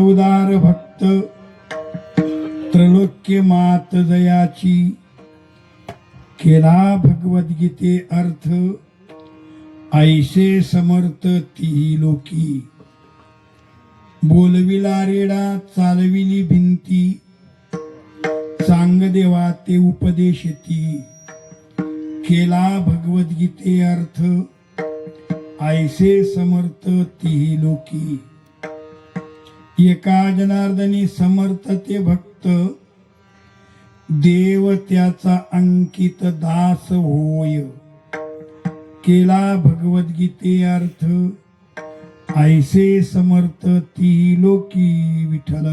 उदार भक्त त्रैलोक्य मात दयाची केला भगवद्गीते अर्थ ऐसे समर्थ ती लोकी बोलविला रेडा चालविली भिंती सांग देवा ते उपदेशती केला भगवद्गीते अर्थ ऐसे समर्थ ती लोकी एका जनार्दनी समर्थ ते भक्त देव त्याचा अंकित दास होय केला भगवद्गीते अर्थ ऐसे समर्थ ती लोकी विठ्ठल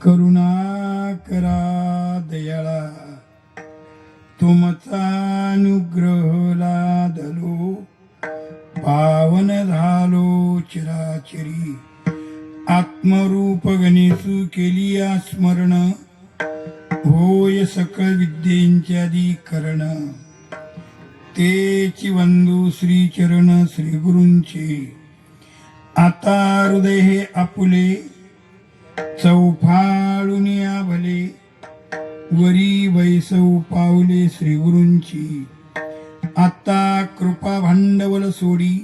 करुणा करा दयाळा तुमचा अनुग्रह लादलो पावन झालो चिराचिरी आत्मरूप गणेशू केली स्मरण होय सकळ विद्येंच्या अधिकरण तेची वंदू श्री चरण श्री गुरूंचे आता हृदय हे आपुले चौफाळून भले वरी वैसव पावले श्री गुरूंची आता कृपा भांडवल सोडी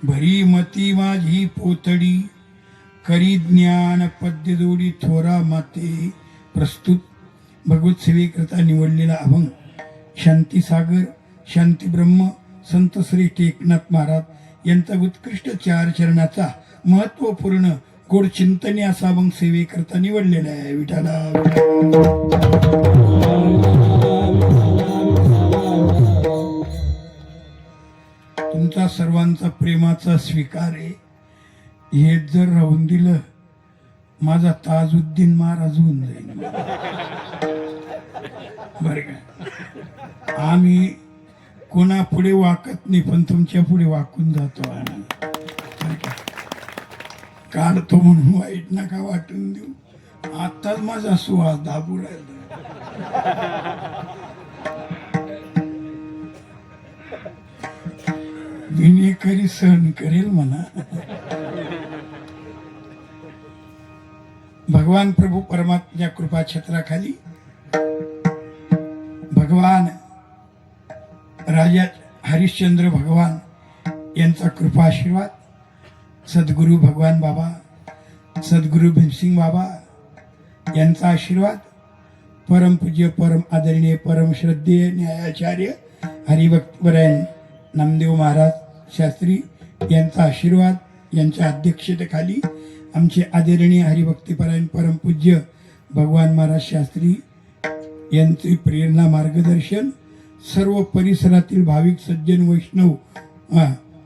भरी मती माझी पोतडी करी ज्ञान पद्य जोडी थोरा माते प्रस्तुत भगवत सेवेकरता निवडलेला अभंग शांती सागर शांती ब्रह्म संत श्री एकनाथ महाराज यांचा उत्कृष्ट चार चरणाचा महत्वपूर्ण गोड चिंतनी असा अभंग सेवेकरता निवडलेला आहे विठाला तुमचा सर्वांचा प्रेमाचा स्वीकार आहे. हे जर राहून दिलं माझा ताजुद्दीन महाराज होऊन जाईल बर का. आम्ही कोणा पुढे वाकत नाही पण तुमच्या पुढे वाकून जातो आम्ही काढतो म्हणून वाईट नका वाटून देऊ. आताच माझा सुवास दाबू राहिला विनेकरी सहन करेल म्हणा. भगवान प्रभू परमात्म्याच्या कृपा छत्राखाली भगवान राजा हरिश्चंद्र भगवान यांचा कृपा आशीर्वाद सद्गुरु भगवान बाबा सद्गुरु भीमसिंग बाबा यांचा आशीर्वाद परमपूज्य परम आदरणीय परम श्रद्धेय न्यायाचार्य हरिभक्तपरायण नामदेव महाराज शास्त्री यांचा आशीर्वाद यांच्या अध्यक्षतेखाली आमचे आदरणीय हरिभक्तीपरायण परमपूज्य भगवान महाराज शास्त्री यांचे प्रेरणा मार्गदर्शन सर्व परिसरातील भाविक सज्जन वैष्णव,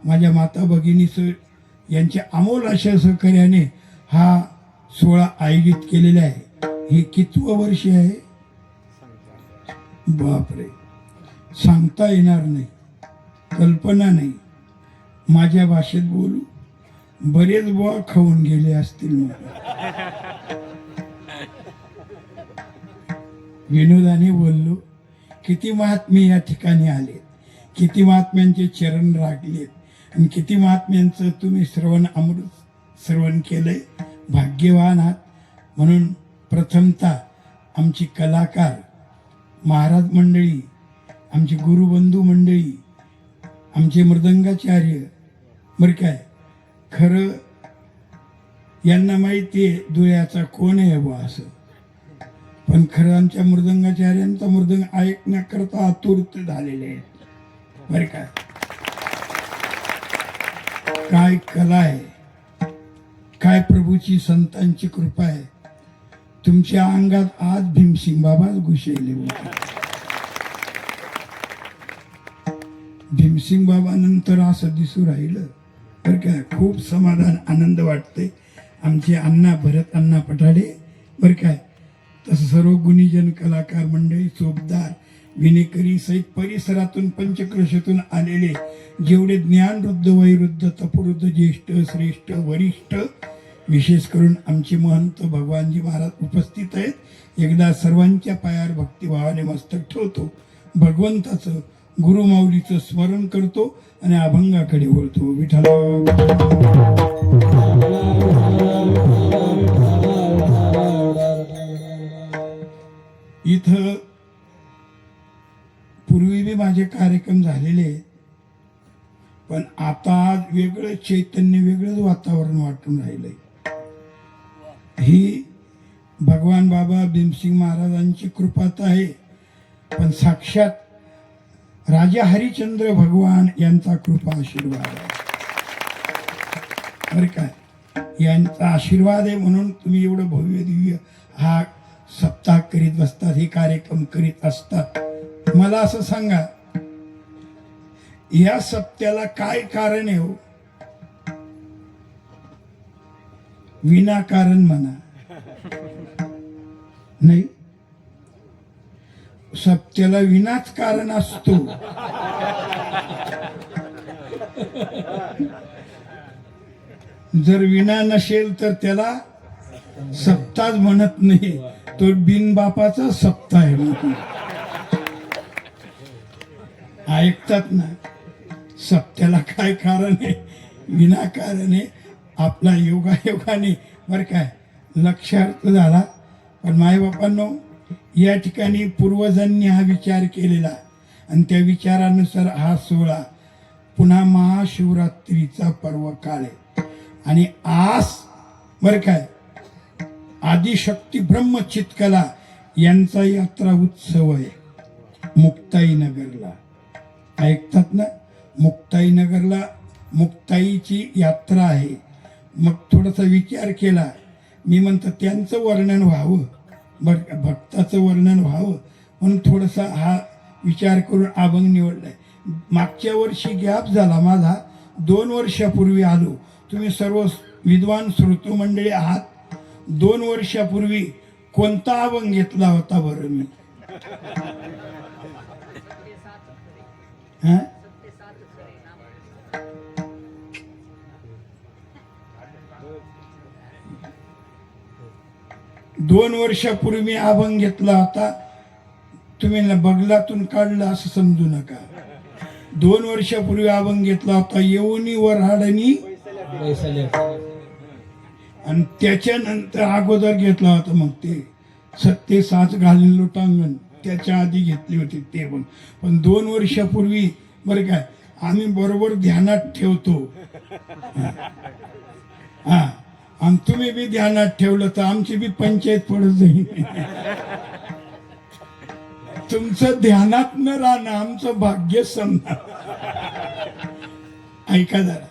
माझ्या माता भगिनी यांच्या अमोल अशा सहकार्याने हा सोहळा आयोजित केलेला आहे. हे कितवं वर्ष आहे बापरे, सांगता येणार नाही, कल्पना नाही. माझ्या भाषेत बोलू, बरेच बुवा खाऊन गेले असतील. विनोदाने बोललो, किती महात्मे या ठिकाणी आले, किती महात्म्यांचे चरण राखलेत आणि किती महात्म्यांचं तुम्ही श्रवण केलंय. भाग्यवान आहात. म्हणून प्रथमतः आमची कलाकार महाराज मंडळी, आमची गुरुबंधू मंडळी, आमचे मृदंगाचार्य, बरं काय, खरं यांना माहिती आहे दुयाचा कोण आहे बा असं, पण खरं आमच्या मृदंगाचार्यांचा मृदंग ऐकण्याकरता आतुरते झालेले आहेत. बरं काय, काय कला आहे, काय प्रभूची संतांची कृपा आहे. तुमच्या अंगात आज भीमसिंग बाबाच घुसले होते. भीमसिंग बाबा नंतर असं दिसू राहिलं. बरं काय, खूप समाधान आनंद वाटते. आमचे अण्णा भरत अण्णा पठाडे, बरं काय, तसं सर्व गुणीजन कलाकार मंडळी, चोपदार, विनेकरी सहित परिसरातून पंचक्रोशातून आलेले जेवढे ज्ञानवृद्ध, वैवृद्ध, तपवृद्ध, ज्येष्ठ, श्रेष्ठ, वरिष्ठ, विशेष करून आमचे महंत भगवानजी महाराज उपस्थित आहेत. एकदा सर्वांच्या पायावर भक्तिभावाने मस्तक ठेवतो, भगवंताचं गुरुमाऊलीचं स्मरण करतो आणि अभंगाकडे वळतो. विठ्ठला इथं पूर्वी बी माझे कार्यक्रम झालेले आहेत, पण आता आज वेगळं चैतन्य, वेगळंच वातावरण वाटून राहिलंय. ही भगवान बाबा भीमसिंग महाराजांची कृपात आहे, पण साक्षात राजा हरिश्चंद्र भगवान यांचा कृपा आशीर्वाद आहे. बरं काय, यांचा आशीर्वाद आहे म्हणून तुम्ही एवढं भव्य दिव्य हा सप्ताह करीत बसतात, हे कार्यक्रम करीत असतात. मला असं सांगा, या सप्त्याला काय कारण आहे हो? विनाकारण म्हणा, नाही, सप्त्याला विनाच कारण असतो. जर विना नसेल तर त्याला सप्ताह म्हणत नाही, तो बिनबापाचा सप्ताह आहे म्हणतो. ऐकतात ना, सप्त्याला काय कारण आहे? विनाकारण आहे. आपला योगायोगाने, बरं काय, लक्षार्थ झाला. पण मायबापांनो, या ठिकाणी पूर्वजांनी हा विचार केलेला आणि त्या विचारानुसार हा सोहळा पुन्हा महाशिवरात्रीचा पर्व काळ आहे. आणि आज, बरं काय, आदिशक्ती ब्रह्मचितकला यांचा यात्रा उत्सव आहे मुक्ताईनगरला. ऐकतात ना, मुक्ताईनगरला मुक्ताईची यात्रा आहे. मग थोडासा विचार केला, मी म्हणतो त्यांचं वर्णन व्हावं, बरं, भक्ताचं वर्णन व्हावं म्हणून थोडासा हा विचार करून अभंग निवडलाय. मागच्या वर्षी गॅप झाला माझा, 2 वर्षापूर्वी आलो. तुम्ही सर्व विद्वान श्रोतृ मंडळी आहात. 2 वर्षापूर्वी कोणता अभंग घेतला होता बरं मी? हा, 2 वर्षापूर्वी मी अभंग घेतला होता. तुम्ही बगलातून काढलं असं समजू नका. 2 वर्षापूर्वी अभंग घेतला होता, येऊनी वऱ्हाडनी, आणि त्याच्यानंतर अगोदर घेतला होता मग ते सत्ते साच घालून लोटांगण, त्याच्या आधी घेतली होती ते पण 2 वर्षापूर्वी, बरं काय, आम्ही बरोबर ध्यानात ठेवतो. हा, आणि तुम्ही बी ध्यानात ठेवलं तर आमची बी पंचायत पडत जाईल. तुमचं ध्यानात न राहणं आमचं भाग्य समजा. ऐका जरा,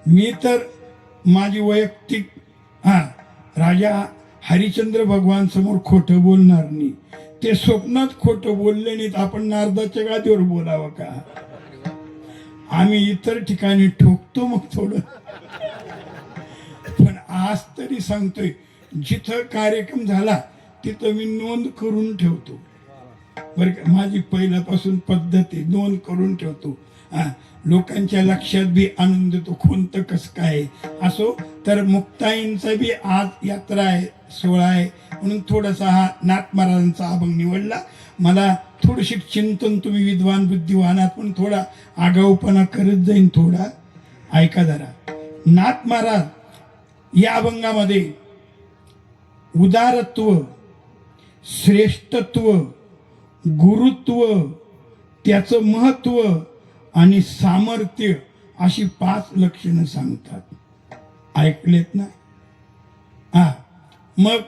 मी तर माझी वैयक्तिक राजा हरिश्चंद्र भगवान समोर खोटं बोलणार नाही. ते स्वप्नात खोटं बोलले नाहीत, आपण नारदाच्या गादीवर बोलावं का? आम्ही इतर ठिकाणी ठोकतो मग थोडं, पण आज तरी सांगतोय, जिथं कार्यक्रम झाला तिथं मी नोंद करून ठेवतो बरं का. माझी पहिल्यापासून पद्धत आहे, नोंद करून ठेवतो. लोकांच्या लक्षात बी आणून देतो कोणतं कसं काय असो. तर मुक्ताईंचा बी आज यात्रा आहे, सोहळा आहे, म्हणून थोडासा हा नाथ महाराजांचा अभंग निवडला. मला थोडीशी चिंतन, तुम्ही विद्वान बुद्धिवान आहात, पण थोडा आगाऊपणा करत जाईन थोडा. ऐका जरा. नाथ महाराज या अभंगामध्ये उदारत्व, श्रेष्ठत्व, गुरुत्व, त्याचं महत्व आणि सामर्थ्य अशी 5 लक्षणं सांगतात. ऐकलेत ना? मग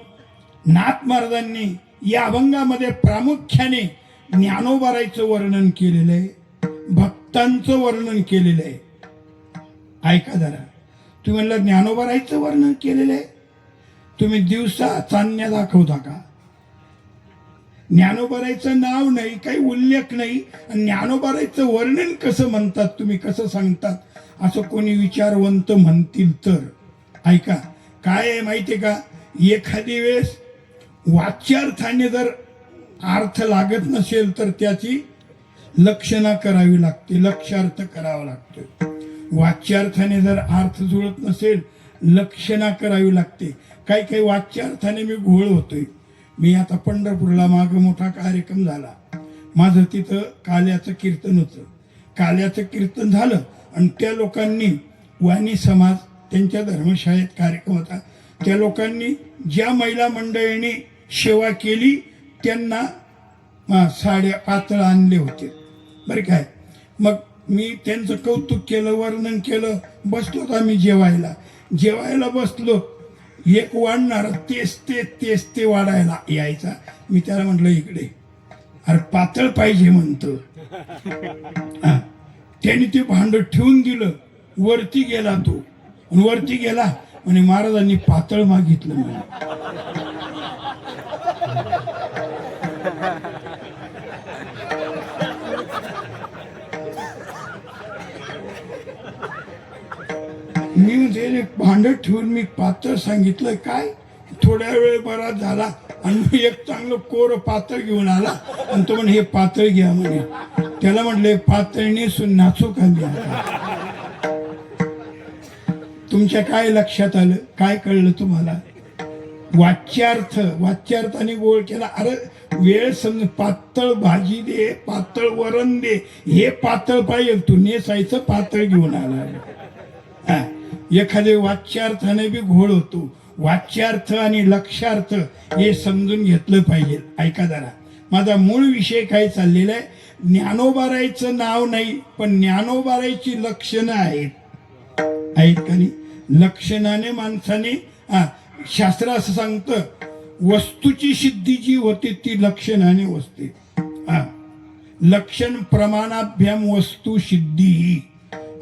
नाथ महाराजांनी या अभंगामध्ये प्रामुख्याने ज्ञानोबारायचं वर्णन केलेलं आहे, भक्तांचं वर्णन केलेलं आहे. ऐका जरा. तुम्ही म्हणलं ज्ञानोबारायचं वर्णन केलेलं आहे, तुम्ही दिवसा चांदण्या दाखवता का? ज्ञानोबारायचं नाव नाही, काही उल्लेख नाही, ज्ञानोबारायचं वर्णन कसं म्हणतात तुम्ही, कसं सांगतात, असं कोणी विचारवंत म्हणतील तर. ऐका, काय आहे माहितीये का, एखादी वेळेस वाच्यार्थाने जर अर्थ लागत नसेल तर त्याची लक्षणा करावी लागते, लक्षार्थ करावा लागतो. वाच्यार्थाने जर अर्थ जुळत नसेल, लक्षणा करावी लागते. काही काही वाच्यार्थाने मी घोळ होतोय. मी आता पंढरपूरला माग मोठा कार्यक्रम झाला, माझं तिथं काल्याचं कीर्तन होतं. काल्याचं कीर्तन झालं आणि त्या लोकांनी, वाणी समाज त्यांच्या धर्मशाळेत कार्यक्रम होता, त्या लोकांनी ज्या महिला मंडळींनी सेवा केली त्यांना साड्या पातळ आणले होते बरं काय. मग मी त्यांचं कौतुक केलं, वर्णन केलं. बसलो आम्ही जेवायला बसलो. एक वाढणार तेच ते वाढायला यायचा. मी त्याला म्हटलं इकडे, अरे पातळ पाहिजे म्हणतो. त्याने ते भांड ठेवून दिलं. वरती गेला तो, वरती गेला आणि महाराजांनी पातळ मागितलं मला. मी म्हणजे भांड ठेवून मी पातळ सांगितलं. काय थोड्या वेळ बराच झाला आणि मी एक चांगलं कोर पातळ घेऊन आला आणि तो म्हणे हे पातळ घ्या म्हणे. त्याला म्हटले पातळने नाचू का मी आता? तुमच्या काय लक्षात आलं, काय कळलं तुम्हाला? वाच्यार्थाने गोळ केला. अरे वेळ समज, पातळ भाजी दे, पातळ वरण दे, हे पातळ पाहिजे, तू नेसायचं पातळ घेऊन आला. एखाद्या वाच्यार्थाने बी घोळ होतो. वाच्यार्थ आणि लक्षार्थ हे समजून घेतलं पाहिजे. ऐका जरा, माझा मूळ विषय काय चाललेला आहे. ज्ञानोबारायचं नाव नाही, पण ज्ञानोबारायची लक्षणं आहेत का नाही? लक्षणाने माणसाने, शास्त्र असं सांगतं, वस्तूची सिद्धी जी होते ती लक्षणाने होते. लक्षण प्रमाणाभ्याम वस्तू सिद्धी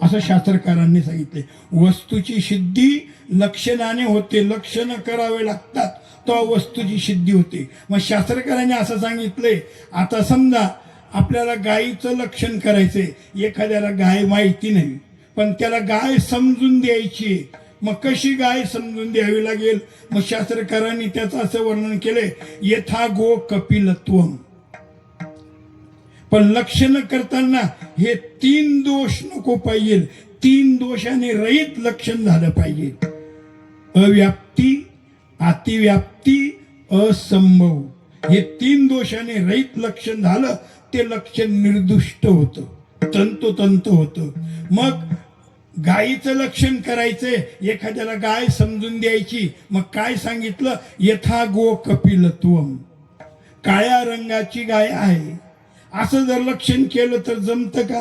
असं शास्त्रकारांनी सांगितले. वस्तूची सिद्धी लक्षणाने होते, लक्षण करावे लागतात तो वस्तूची सिद्धी होते. मग शास्त्रकारांनी असं सांगितलंय, आता समजा आपल्याला गायीचं लक्षण करायचंय. एखाद्याला गाय माहिती नाही, पण त्याला गाय समजून द्यायची. मग कशी गाय समजून द्यावी लागेल? मग शास्त्रकारांनी त्याचं असं वर्णन केलंय, यथा गो कपिलत्वम. पण लक्षण करताना हे 3 दोष नको पाहिजे. 3 दोषाने रहित लक्षण झालं पाहिजे. अव्याप्ती, अतिव्याप्ती, असंभव. हे 3 दोषाने रहित लक्षण झालं, ते लक्षण निर्दुष्ट होतं, तंतोतंत होतं. मग गायीचं लक्षण करायचंय, एखाद्याला गाय समजून द्यायची. मग काय सांगितलं? यथा गो कपिलत्वम. काळ्या रंगाची गाय आहे असं जर लक्षण केलं तर जमतं का?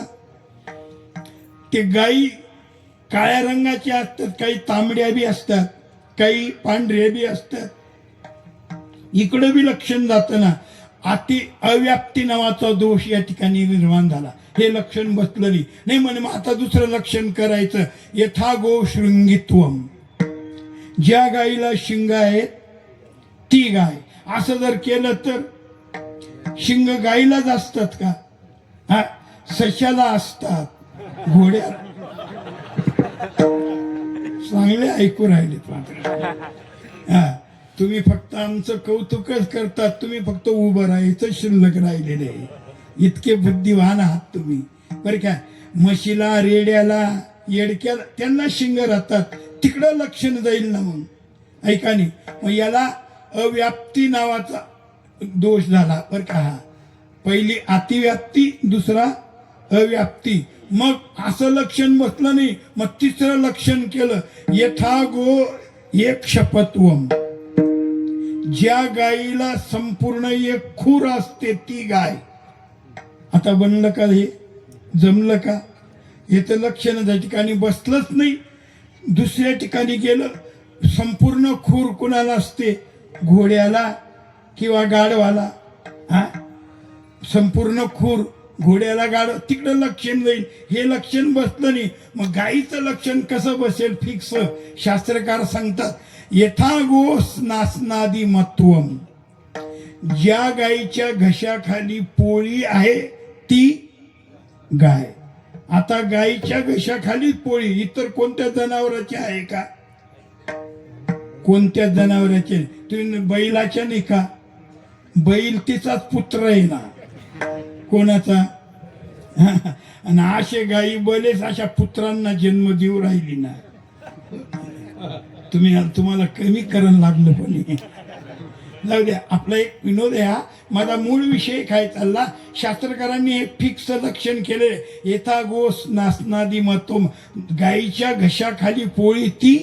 ते गायी काळ्या रंगाची असतात, काही तांबड्या बी असतात, काही पांढऱ्या बी असतात. इकडं बी लक्षण जातं ना. अव्याप्ती नावाचा दोष या ठिकाणी निर्माण झाला. हे लक्षण बसलं नाही म्हणे. मग आता दुसरं लक्षण करायचं, यथा गो शृंगित्वम. ज्या गायीला शिंग आहेत ती गाय. असं जर केलं तर शिंग गाईलाच असतात का? हा, सशाला असतात, घोड्या चांगले ऐकू राहिलेत मात्र. हा, तुम्ही फक्त आमचं कौतुकच करतात, तुम्ही फक्त उभं राहायचं शिल्लक राहिलेले आहे. इतके बुद्धिवान आहात तुम्ही बरं का. म्हशीला, रेड्याला, येडक्याला त्यांना शिंग राहतात, तिकडं लक्षण जाईल ना. मग ऐका नाही, मग याला अव्याप्ती नावाचा दोष झाला बरं का. हा, पहिली अतिव्याप्ती, दुसरा अव्याप्ती. मग असं लक्षण बसलं नाही, मग तिसरं लक्षण केलं, यथा गो एक शपथवम. ज्या गायीला संपूर्ण एक खूर असते ती गाय. आता बनलं का हे? जमलं का? हे तर लक्षण त्या ठिकाणी बसलंच नाही. दुसऱ्या ठिकाणी गेलं, संपूर्ण खूर कुणाला असते? घोड्याला किंवा गाढवाला. हा, संपूर्ण खूर घोड्याला, गाढ, तिकडं लक्षण जाईल. हे लक्षण बसलं नाही, मग गायीचं लक्षण कसं बसेल फिक्स? शास्त्रकार सांगतात, यथा गोस नासनादी मत्वम. ज्या गायीच्या घशाखाली पोळी आहे ती गाय. आता गायीच्या घशाखाली पोळी इतर कोणत्या जनावराची आहे का? कोणत्या जनावराचे? तुम्ही बैलाच्या नाही का? बैल तिचाच पुत्र आहे ना. कोणाचा? आणि असे गायी बरेच अशा पुत्रांना जन्म देऊ राहिली ना. तुम्हाला कमी करण लागलं पण. जाऊ द्या, आपला एक विनोद आहे हा. माझा मूळ विषय काय चालला, शास्त्रकारांनी एक फिक्स लक्षण केले, येथा गोस नासनादी मतोम. गायीच्या घशाखाली पोळी ती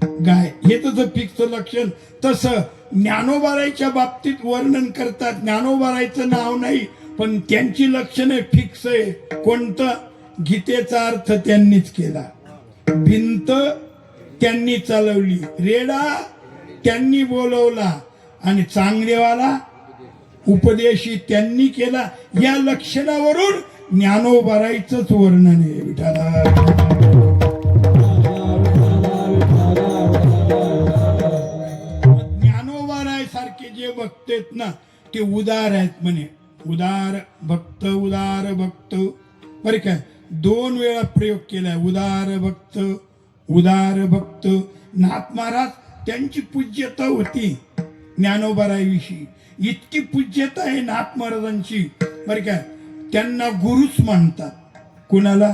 गाय, हे तसं फिक्स लक्षण. तसं ज्ञानोबारायच्या बाबतीत वर्णन करतात. ज्ञानोबारायचं नाव नाही, पण त्यांची लक्षणे फिक्स आहे. कोणतं? गीतेचा अर्थ त्यांनीच केला, भिंत त्यांनी चालवली, रेडा त्यांनी बोलवला, आणि चांगदेवाला उपदेशी त्यांनी केला. या लक्षणावरून ज्ञानोबारायचंच वर्णन आहे. विठाला ज्ञानोबाराय सारखे जे भक्त आहेत ना, ते उदार आहेत म्हणे. उदार भक्त, उदार भक्त. बरे काय, 2 वेळा प्रयोग केलाय, उदार भक्त, उदार भक्त. नाथ महाराज त्यांची पूज्यता होती ज्ञानोबारायविषयी. इतकी पूज्यता आहे नाथ महाराजांची बरं काय, त्यांना गुरुच म्हणतात. कुणाला?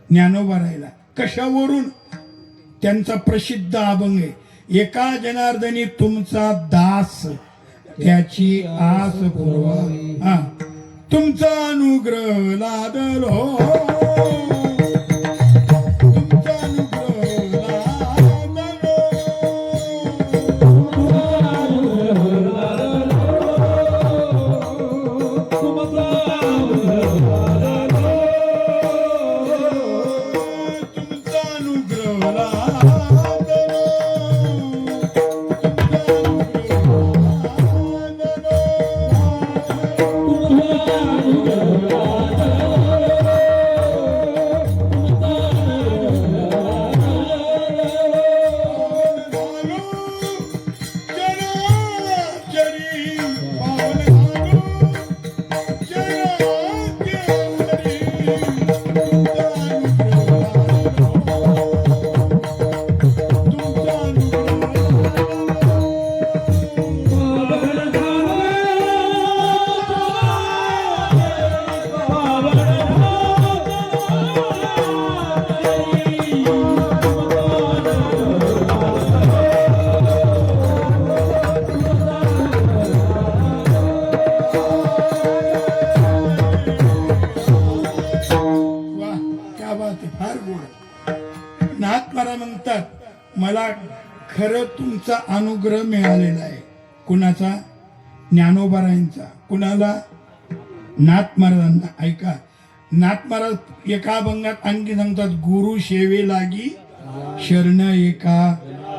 ज्ञानोबारायला. कशावरून? त्यांचा प्रसिद्ध अभंग आहे, एका जनार्दनी तुमचा दास, त्याची आस पूर्वा. हा, तुमचा अनुग्रह लादलो, तुमचा अनुग्रह लादलो. मला खरं तुमचा अनुग्रह मिळालेला आहे. कुणाचा? ज्ञानोबारायांचा. कुणाला? नाथ महाराजांना. ऐका, नाथ महाराज एका अभंगात आणखी सांगतात, गुरु सेवे लागी शरण एका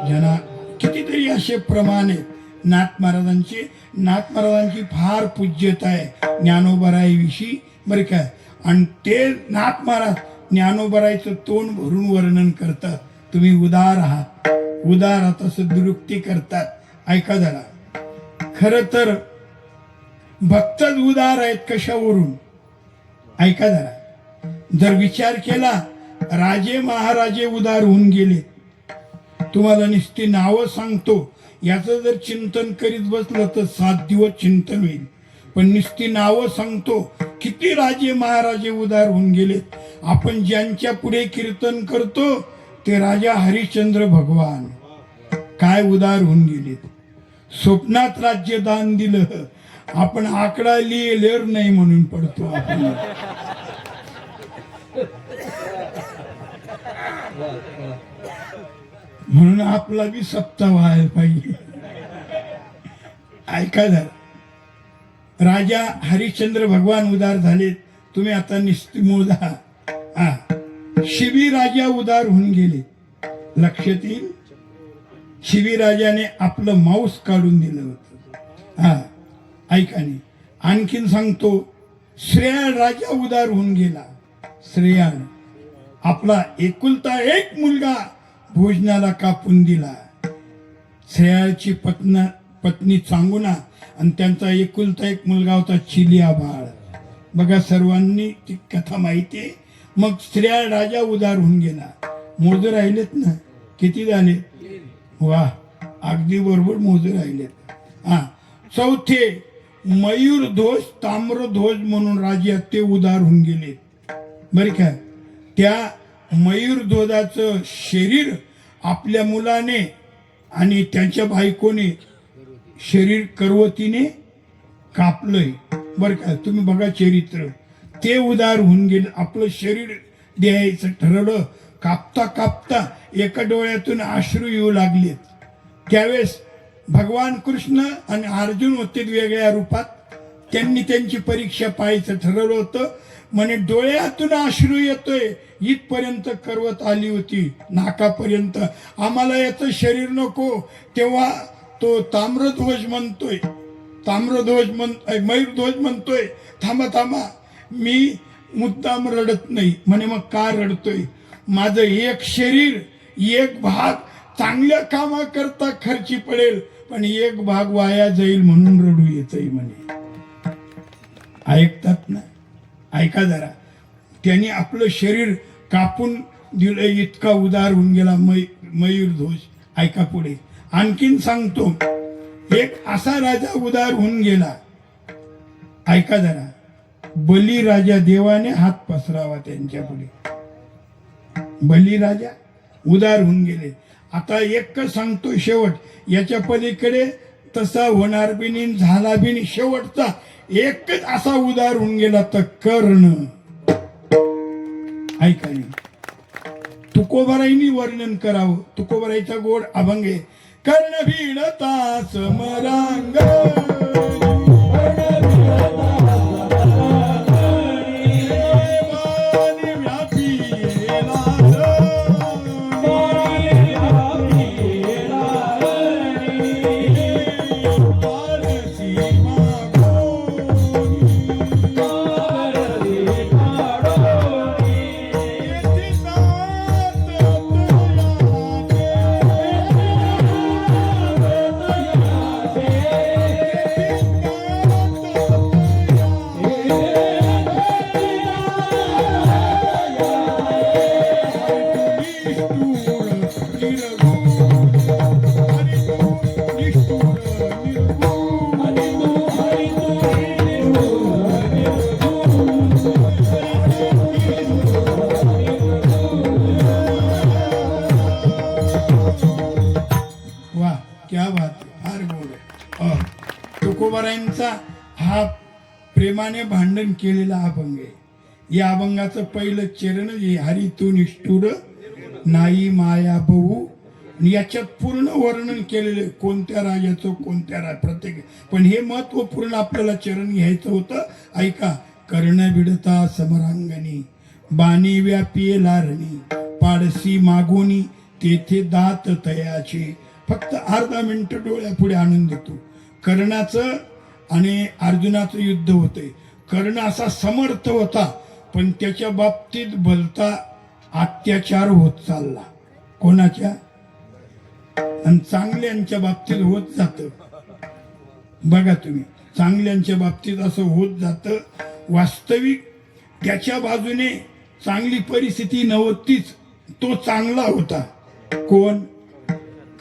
जना. कितीतरी असे प्रमाण आहेत नाथ महाराजांचे. नाथ महाराजांची फार पूज्यता आहे ज्ञानोबारायविषयी बरं काय. आणि ते नाथ महाराज ज्ञानोबारायचं तोंड भरून वर्णन करतात. तुम्ही उदार आहात, उदार आहात असं दुरुक्ती करतात. ऐका जरा, खरं तर भक्तच उदार आहेत कशावरून? ऐका जरा, जर विचार केला राजे महाराजे उदार होऊन गेले. तुम्हाला नुसती नावं सांगतो, याचं जर चिंतन करीत बसलं तर 7 दिवस चिंतन होईल. पण नुसती नावं सांगतो, किती राजे महाराजे उदार होऊन गेले. आपण ज्यांच्या पुढे कीर्तन करतो ते राजा हरिश्चंद्र भगवान काय उदार होऊन गेलेत. स्वप्नात राज्य दान दिलं, आपण आकडा लिहिलेर नाही म्हणून पडतो आपण. म्हणून आपला बी सप्ताह व्हायला पाहिजे. ऐका जरा, राजा हरिश्चंद्र भगवान उदार झालेत. तुम्ही आता निस्ती मोजा. शिवी राजा उदार होऊन गेले. लक्षात येईल, शिवी राजाने आपलं मांस काढून दिलं होतं. ऐका नाही, आणखीन सांगतो, श्रेयाळ राजा उदार होऊन गेला. श्रेयाळ आपला एकुलता एक मुलगा भोजनाला कापून दिला. श्रेयाळची पत्नी चांगुना आणि त्यांचा एकुलता एक मुलगा होता चिलिया बाळ. बघा, सर्वांनी ती कथा माहिती आहे. मग श्रेयाळ राजा उदार होऊन गेला. मोजं राहिलेत ना, किती झाले? वा, अगदी बरोबर मोजं राहिलेत. चौथे मयूरध्वज ताम्रध्वज म्हणून राजे ते उदार होऊन गेले. बरं का, त्या मयूरध्वजाचं शरीर आपल्या मुलाने आणि त्यांच्या बायकोने शरीर करवतीने कापलंय. बरं का, तुम्ही बघा चरित्र, ते उदार होऊन गेले. आपलं शरीर द्यायचं ठरवलं, कापता कापता एका डोळ्यातून अश्रू येऊ लागलेत. त्यावेळेस भगवान कृष्ण आणि अर्जुन होते वेगळ्या रूपात. त्यांनी त्यांची परीक्षा पाहायचं ठरवलं होतं. म्हणे डोळ्यातून अश्रू येतोय, इथपर्यंत करवत आली होती नाकापर्यंत, आम्हाला याचं शरीर नको. तेव्हा तो ताम्रध्वज म्हणतोय, मयूरध्वज म्हणतोय, थांबा थांबा, मी मुद्दाम रडत नाही. म्हणे मग का रडतोय? माझं एक शरीर, एक भाग चांगल्या कामाकरता खर्ची पडेल, पण एक भाग वाया जाईल म्हणून रडू येतंय म्हणे. ऐकतात ना? ऐका जरा, त्यांनी आपलं शरीर कापून दिलं, इतका उदार होऊन गेला मयूरध्वज. ऐका पुढे आणखीन सांगतो, एक असा राजा उदार होऊन गेला. ऐका जरा, बलिराजा, देवाने हात पसरावा त्यांच्या पुढे. बलिराजा उदार होऊन गेले. आता एक सांगतो शेवट, याच्या पलीकडे तसा होणार बी नाही, झाला बी नाही. शेवटचा एकच असा उदार होऊन गेला तर कर्ण. ऐका नाही, तुकोबाराईंनी वर्णन करावं. तुकोबाराईचा गोड अभंग आहे, कर्ण भिडता समरांग, तुकोबारायांचा हा प्रेमाने भांडण केलेला अभंग आहे. या अभंगाचं पहिलं चरण हे, हरी तू निष्ठुर नाही माया बहु. याच्यात पूर्ण वर्णन केलेलं कोणत्या राजाचं, कोणत्या प्रत्येक. पण हे महत्वपूर्ण आपल्याला चरण घ्यायचं होतं. ऐका, कर्ण भिडता समरांगणी, बाणी व्यापी लारणी, पाडसी मागोनी तेथे दात तयाचे. फक्त अर्धा मिनिट डोळ्यापुढे आणून देतो. कर्णाचं आणि अर्जुनाचं युद्ध होते. कर्ण असा समर्थ होता, पण त्याच्या बाबतीत भलता अत्याचार होत चालला. कोणाच्या? आणि चांगल्यांच्या बाबतीत होत जात. बघा तुम्ही, चांगल्यांच्या बाबतीत असं होत जातं. वास्तविक त्याच्या बाजूने चांगली परिस्थिती नव्हतीच, तो चांगला होता. कोण?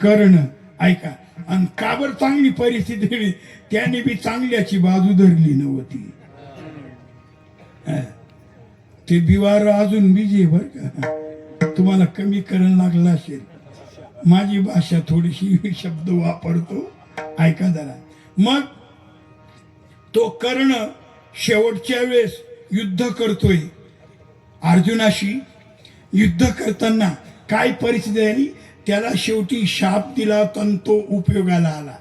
कर्ण. ऐका, आणि का बरं चांगली परिस्थिती? त्याने बी चांगल्याची बाजू धरली नव्हती. ते बिवार अजून बीजे बर का, तुम्हाला कमी करायला लागला असेल. माझी भाषा थोडीशी शब्द वापरतो, ऐका जरा. मग तो कर्ण शेवटच्या वेळेस युद्ध करतोय अर्जुनाशी. युद्ध करताना काय परिस्थिती आली, त्याला शेवटी शाप दिला होता आणि तो उपयोगाला आला.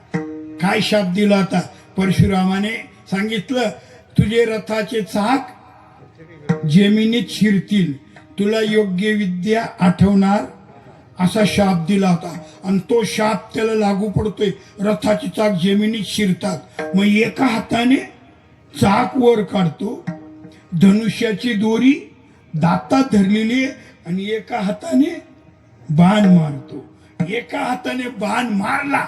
काय शाप दिला होता? परशुरामाने सांगितलं, तुझे रथाचे चाक जमिनीत शिरतील, तुला योग्य विद्या आठवणार, असा शाप दिला होता. आणि तो शाप त्याला लागू पडतोय. रथाचे चाक जमिनीत शिरतात. मग एका हाताने चाक वर काढतो, धनुष्याची दोरी दातात धरलेली, आणि एका हाताने बाण मारतो. एका हाताने बाण मारला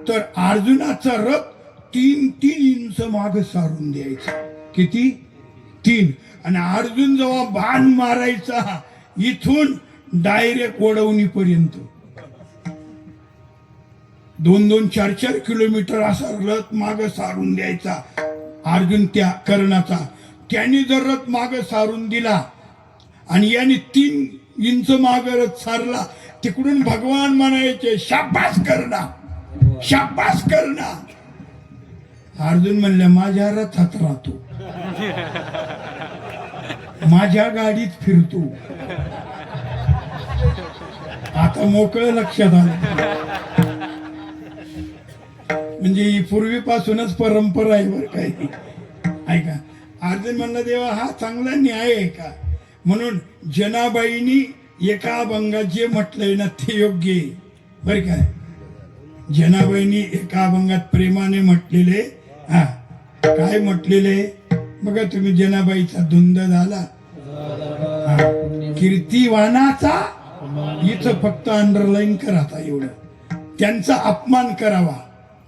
तर अर्जुनाचा रथ 3-3 इंच माग सारून द्यायचा. किती? 3. आणि अर्जुन जेव्हा बाण मारायचा इथून डायरेक्ट वडवणीपर्यंत 2-2, 4-4 किलोमीटर असा रथ माग सारून द्यायचा अर्जुन त्या कर्णाचा. त्याने जर रथ माग सारून दिला आणि याने 3 इंच माग रथ सारला, तिकडून भगवान म्हणायचे, शाबास कर्णा, शाबास कर्णा. अर्जुन म्हणले, माझ्या रथात राहतो, माझ्या गाडीत फिरतो. आता मोकळं लक्षात आलं. म्हणजे ही पूर्वीपासूनच परंपरा आहे बरं काही. ऐका, अर्जुन म्हणला, देवा हा चांगला न्याय आहे का? म्हणून जनाबाईंनी एका अभंगात जे म्हटलंय ना ते योग्य आहे बरं काय. जनाबाईंनी एका अभंगात प्रेमाने म्हटलेले, हा काय म्हटलेले बघा तुम्ही. जनाबाईचा धुंद झाला कीर्तिवानाचा, इथं फक्त अंडरलाईन करा एवढं. त्यांचा अपमान करावा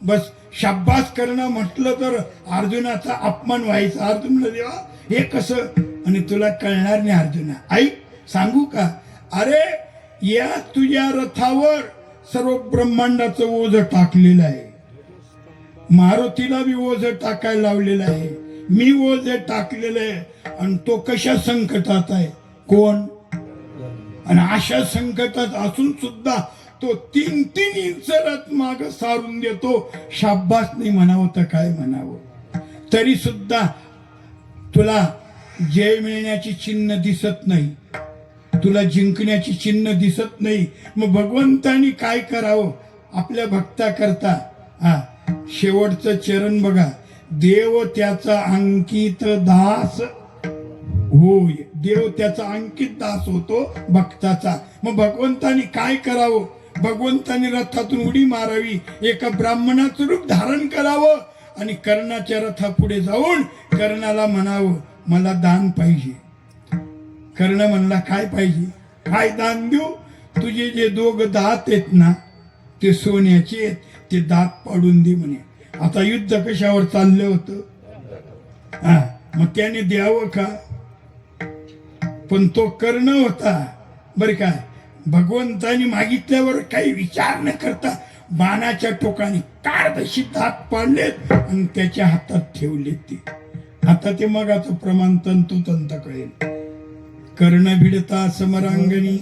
बस. शाब्बास करणं म्हटलं तर अर्जुनाचा अपमान व्हायचा. अर्जुनला देवा हे कसं? आणि तुला कळणार नाही अर्जुना. ऐक सांगू का? अरे या तुझ्या रथावर सर्व ब्रह्मांडाचं ओझ टाकलेलं आहे. मारुतीला बी ओझ टाकायला लावलेलं आहे, मी ओझ टाकलेलं आहे. आणि तो कशा संकटात आहे? कोण? आणि अशा संकटात असून सुद्धा तो 3-3 इंच रथ माग सारून देतो. शाब्बास नाही म्हणावं तर काय म्हणावं. तरी सुद्धा तुला जय मिळण्याची चिन्ह दिसत नाही, तुला जिंकण्याची चिन्ह दिसत नाही. मग भगवंतानी काय करावं आपल्या भक्ता करता? हा शेवटचं चरण बघा. देव त्याचा अंकित दास होय. देव त्याचा अंकित दास होतो भक्ताचा. मग भगवंतानी काय करावं? भगवंतानी रथातून उडी मारावी, एका ब्राह्मणाचं रूप धारण करावं आणि कर्णाच्या रथापुढे जाऊन कर्णाला म्हणावं, मला दान पाहिजे. कर्ण म्हणला, काय पाहिजे? काय दान देऊ? तुझे जे 2 दात आहेत ना ते सोन्याचे आहेत, ते दात पाडून दे म्हणे. आता युद्ध कशावर चाललं होतं? हा मग त्याने द्यावं का? पण तो कर्ण होता बरं काय. भगवंतानी मागितल्यावर काही विचार न करता बाणाच्या टोकाने कारदशी दात पाडलेत आणि त्याच्या हातात ठेवलेत. ते आता ते मगाचं प्रमाण तंतोतंत कळेल. कर्ण भिडता समरांगणी,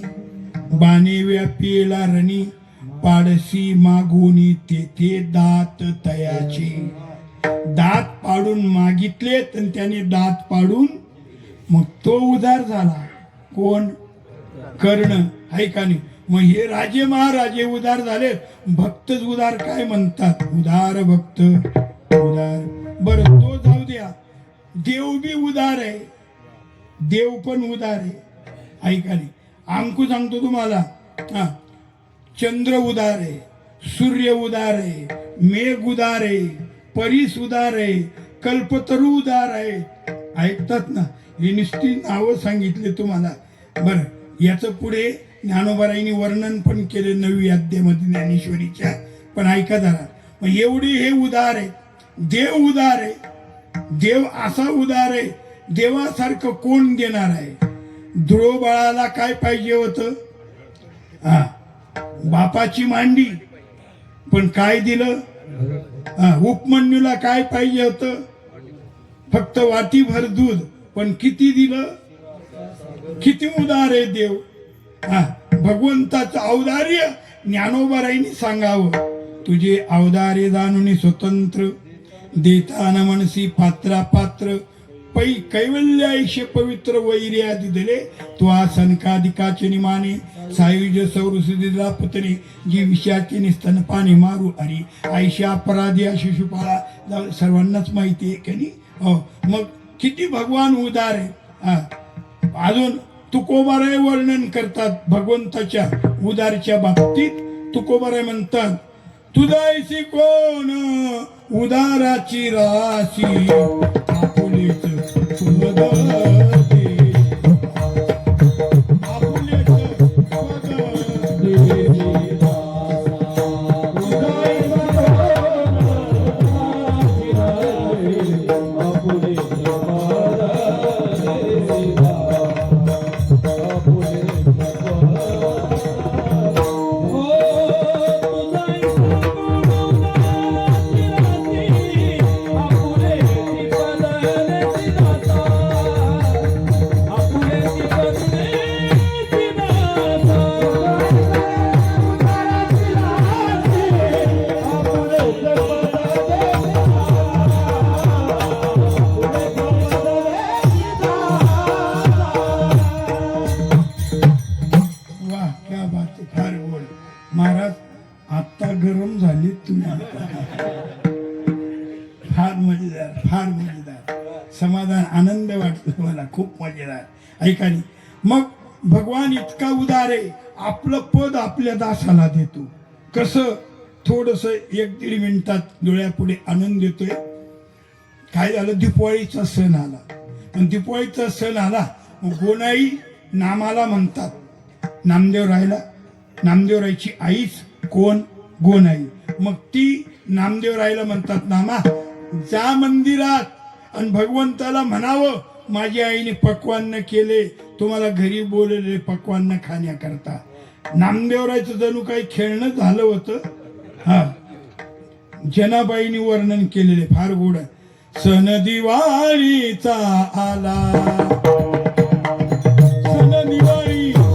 बाणे व्यापिला रणी, पाडसी मागोनी ते दात तयाचे. दात पाडून मागितलेत आणि त्याने दात पाडून मग तो उदार झाला. कोण? कर्ण. आहे का नाही? मग हे राजे महाराजे उदार झाले. भक्तच उदार काय म्हणतात? उदार भक्त उदार. बरं तो जाऊ द्या, देव बी उदार आहे. देव पण उदार आहे. ऐका नाही, अंकू सांगतो तुम्हाला. हा चंद्र उदार आहे, सूर्य उदार आहे, मेघ उदार आहे, परीस उदार आहे, कल्पतरू उदार आहे. ऐकतात ना? ही नुसती नावं सांगितले तुम्हाला. बरं याचं पुढे ज्ञानोबाराईंनी वर्णन पण केले 9वी अध्यायामध्ये ज्ञानेश्वरीच्या. पण ऐका जरा, मग एवढी हे उदार आहे. देव उदार आहे. देव असा उदार आहे, देवासारखं कोण देणार आहे. ध्रुव बाळाला काय पाहिजे होतं? हा, बापाची मांडी, पण काय दिलं? उपमन्यूला काय पाहिजे होतं? फक्त वाटीभर दूध, पण किती दिलं? किती उदार आहे देव. भगवंताचं औदार्य ज्ञानोबाराईंनी सांगावं. तुझे औदार्य जाणून स्वतंत्र देताना मनसी पात्रापात्र पै कैवल्याऐशे पवित्र वैर्यादी दिले तो सनकादिकाचे निमाने सायुज सौरसुदीला पुतणे जी विषयाचे निस्तन पाणी मारू अरे आयशा अपराधी शिशुपाळा सर्वांनाच माहिती आहे की नाही. हो, मग किती भगवान उदार आहे. अजून तुकोबाराय वर्णन करतात भगवंताच्या उदारच्या बाबतीत. तुकोबाराय म्हणतात, तुझायसी कोण उदाराची राशी आपुलेच स्वगते, आपुलेच स्वगते महाराज. आता गरम झाली तुम्ही. फार मजेदार, फार मजेदार. समाधान, आनंद वाटतो मला, खूप मजेदार. ऐका नी, मग भगवान इतका उदार आहे, आपलं पद आपल्या दासाला देतो. कसं? थोडस 1-1.5 मिनिटात डोळ्यापुढे आनंद देतोय. काय झालं? दिपवाळीचा सण आला. आणि दिपवाळीचा सण आला, गोनाई नामाला म्हणतात. नामदेव राहिला, नामदेवरायची आईच कोण? गोनाई. मग ती नामदेवरायला म्हणतात, नामा जा मंदिरात आणि भगवंताला म्हणावं माझी आईने पक्वान्न केले, तुम्हाला घरी बोलले पक्वान्न खाण्याकरता. नामदेवरायचं जणू काही खेळणं झालं होतं. हा, जनाबाईंनी वर्णन केलेले फार गोड. सण दिवाळीचा आला, सण दिवाळीचा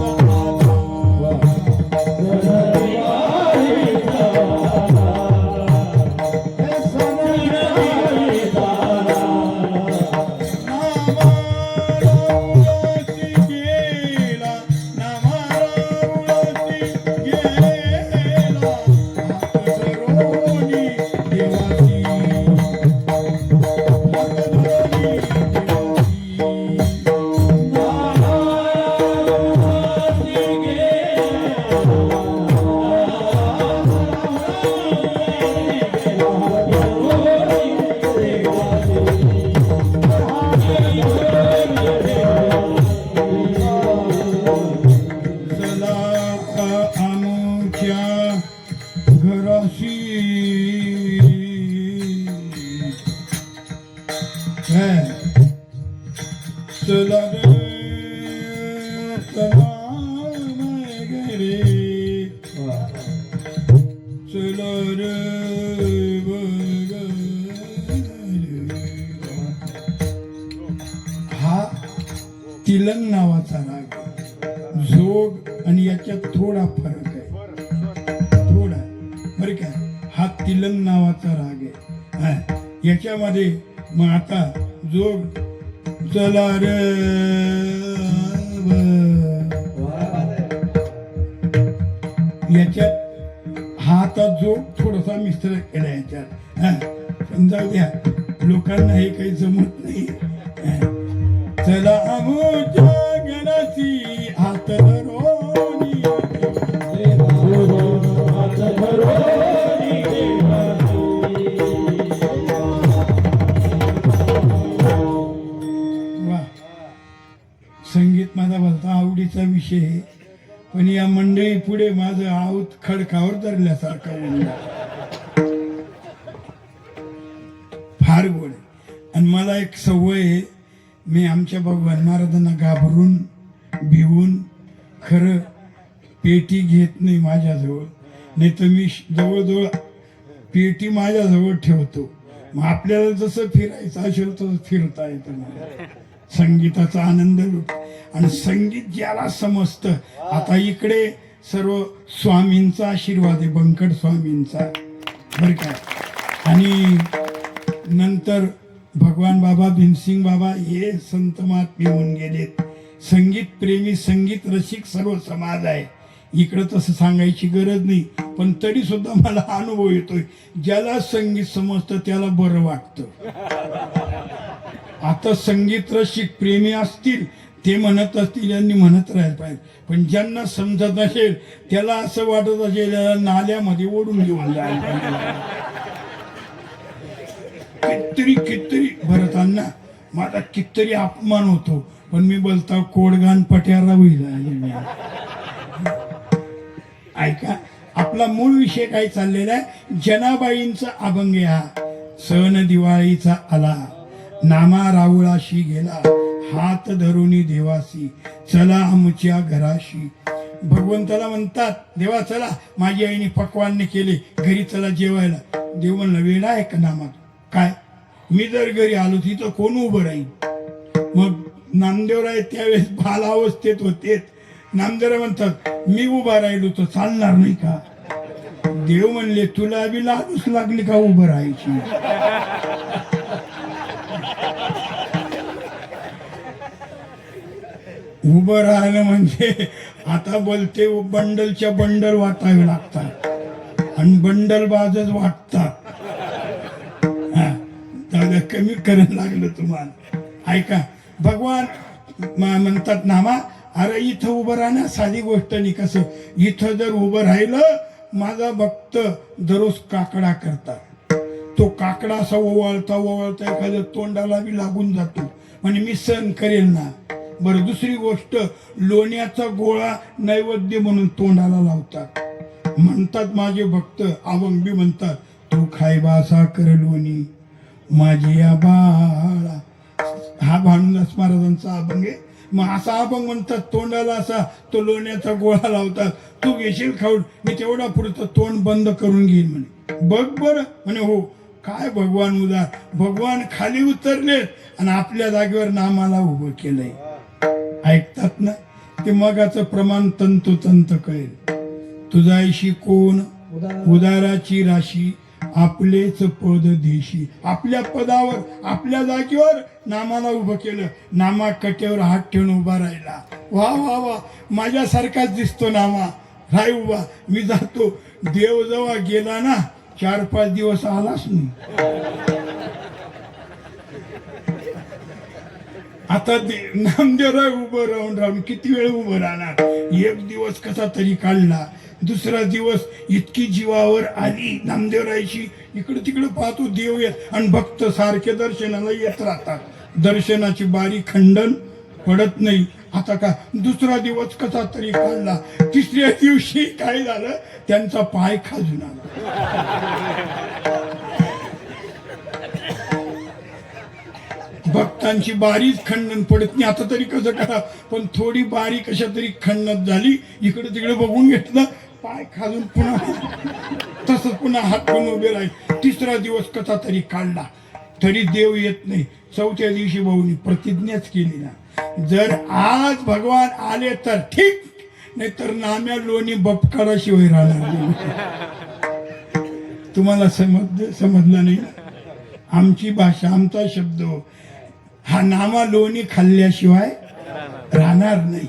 चला हा तिलंग नावाचा राग. जोग आणि याच्यात थोडा फरक आहे, थोडा बरं का. हा तिलंग नावाचा राग आहे. याच्यामध्ये मग आता जोग चला रे याच्यात हा आता जोग थोडासा मिश्र केला याच्यात. समजा द्या, लोकांना हे काही जमत नाही. चला आमच्या गणाची हात धरोनी, संगीत माझा भलता आवडीचा विषय आहे, पण या मंडळी पुढे माझं आऊत खडकावर धरल्यासारखं होऊन मला एक सवय आहे, मी आमच्या भगवान महाराजांना घाबरून भिवून खरं पेटी घेत नाही माझ्याजवळ, नाही तर मी जवळजवळ पेटी माझ्याजवळ ठेवतो. मग आपल्याला जसं फिरायचं असेल तसं फिरता येतं मला. संगीताचा आनंद लुट आणि संगीत ज्याला समजतं. आता इकडे सर्व स्वामींचा आशीर्वाद आहे, बंकट स्वामींचा बरं काय. आणि नंतर भगवान बाबा भीमसिंग बाबा हे संत महात्मे होऊन गेलेत. संगीत प्रेमी संगीत रसिक सर्व समाज आहे. इकडं तसं सांगायची गरज नाही, पण तरी सुद्धा मला अनुभव येतोय, ज्याला संगीत समजतं त्याला बरं वाटतं. आता संगीत रसिक प्रेमी असतील ते म्हणत असतील, यांनी म्हणत राहायला पाहिजे, पण ज्यांना समजत असेल त्याला असं वाटत असेल नाल्यामध्ये ओढून घेऊन जायला पाहिजे. कितीतरी भरताना माझा कितीतरी अपमान होतो, पण मी बोलतो कोडगान पट्याला होईल. ऐका, आपला मूळ विषय काय चाललेला आहे. जनाबाईंचा अभंग हा सण दिवाळीचा आला, नामा राऊळाशी गेला, हात धरुनी देवासी, चला आमच्या घराशी. भगवंताला म्हणतात, देवा चला, माझी आईने पक्वान्य केले, घरी चला जेवायला. देव म्हणलं वेळा आहे का नामात काय, मी जर घरी आलो तिथं कोण उभं राहील. मग नामदेवराय त्यावेळेस बालावस्थेत होते. नामदेवराय म्हणतात मी उभा राहिलो तर चालणार नाही का. देव म्हणले तुला बी लागूच लागली का उभं राहायची. उभं राहिलं म्हणजे आता बोलते बंडलच्या बंडल वाटावे लागतात आणि बंडल बाजच वाटतात. दादा कमी करायला लागलं तुम्हाला. ऐका, भगवान म्हणतात नामा, अरे इथं उभं राहणं साधी गोष्ट नाही. कसं इथं जर उभं राहिलं, माझा भक्त दररोज काकडा करतात. तो काकडा असा ओवाळता ओवाळता एखाद्या तोंडाला बी लागून जातो, म्हणजे मी सहन करेल ना. बरं, दुसरी गोष्ट, लोण्याचा गोळा नैवेद्य म्हणून तोंडाला लावतात. म्हणतात माझे भक्त, अभंग बी म्हणतात, तू खाय बासा कर लोणी माझी या बाळा. हा भानुदास महाराजांचा अभंग आहे. मग असा अभंग म्हणतात, तोंडाला असा तो लोण्याचा गोळा लावतात, तू घेशील खाऊन, मी तेवढा पुरतं तोंड बंद करून घेईन म्हणे. बघ बरं म्हणे, हो काय भगवान उदार. भगवान खाली उतरलेत आणि आपल्या जागेवर नामाला उभं केलंय. ऐकतात ना ते मगाचं प्रमाण तंतोतंत कळेल. तुझायशी कोण उदाराची राशी, आपलेच पद देशी. आपल्या पदावर आपल्या जागेवर नामाला उभं केलं. नामा कट्यावर हात ठेवून उभा राहिला. वा वा वा, माझ्यासारखाच दिसतो नामा. राय उभा, मी जातो. देव जेव्हा गेला ना, 4-5 दिवस आलाच नाही. आता नामदेवराय उभं राहून किती वेळ उभं राहणार. एक दिवस कसा तरी काढला, दुसरा दिवस इतकी जीवावर आली नामदेवरायची. इकडे तिकडे पाहतो देव येत आणि भक्त सारखे दर्शनाला येत राहतात. दर्शनाची बारी खंडन पडत नाही. आता का दुसरा दिवस कसा तरी काढला. तिसऱ्या दिवशी काय झालं, त्यांचा पाय खाजून आला. भक्तांची बारीच खंडन पडत नाही. आता तरी कसं करा, पण थोडी बारी कशा तरी खंडन झाली. इकडे तिकडे बघून घेतलं, पाय खाजून पुन्हा तसंच पुन्हा हात घेऊन उभे राहील. तिसरा दिवस कसा तरी काढला, तरी देव येत नाही. चौथ्या दिवशी भाऊनी प्रतिज्ञाच केली ना, जर आज भगवान आले तर ठीक, नाही तर नाम्या लोणी बपकाराशिवाय राहणार. तुम्हाला समजलं नाही. आमची भाषा, आमचा शब्द हा नामा लोणी खाल्ल्याशिवाय राहणार नाही.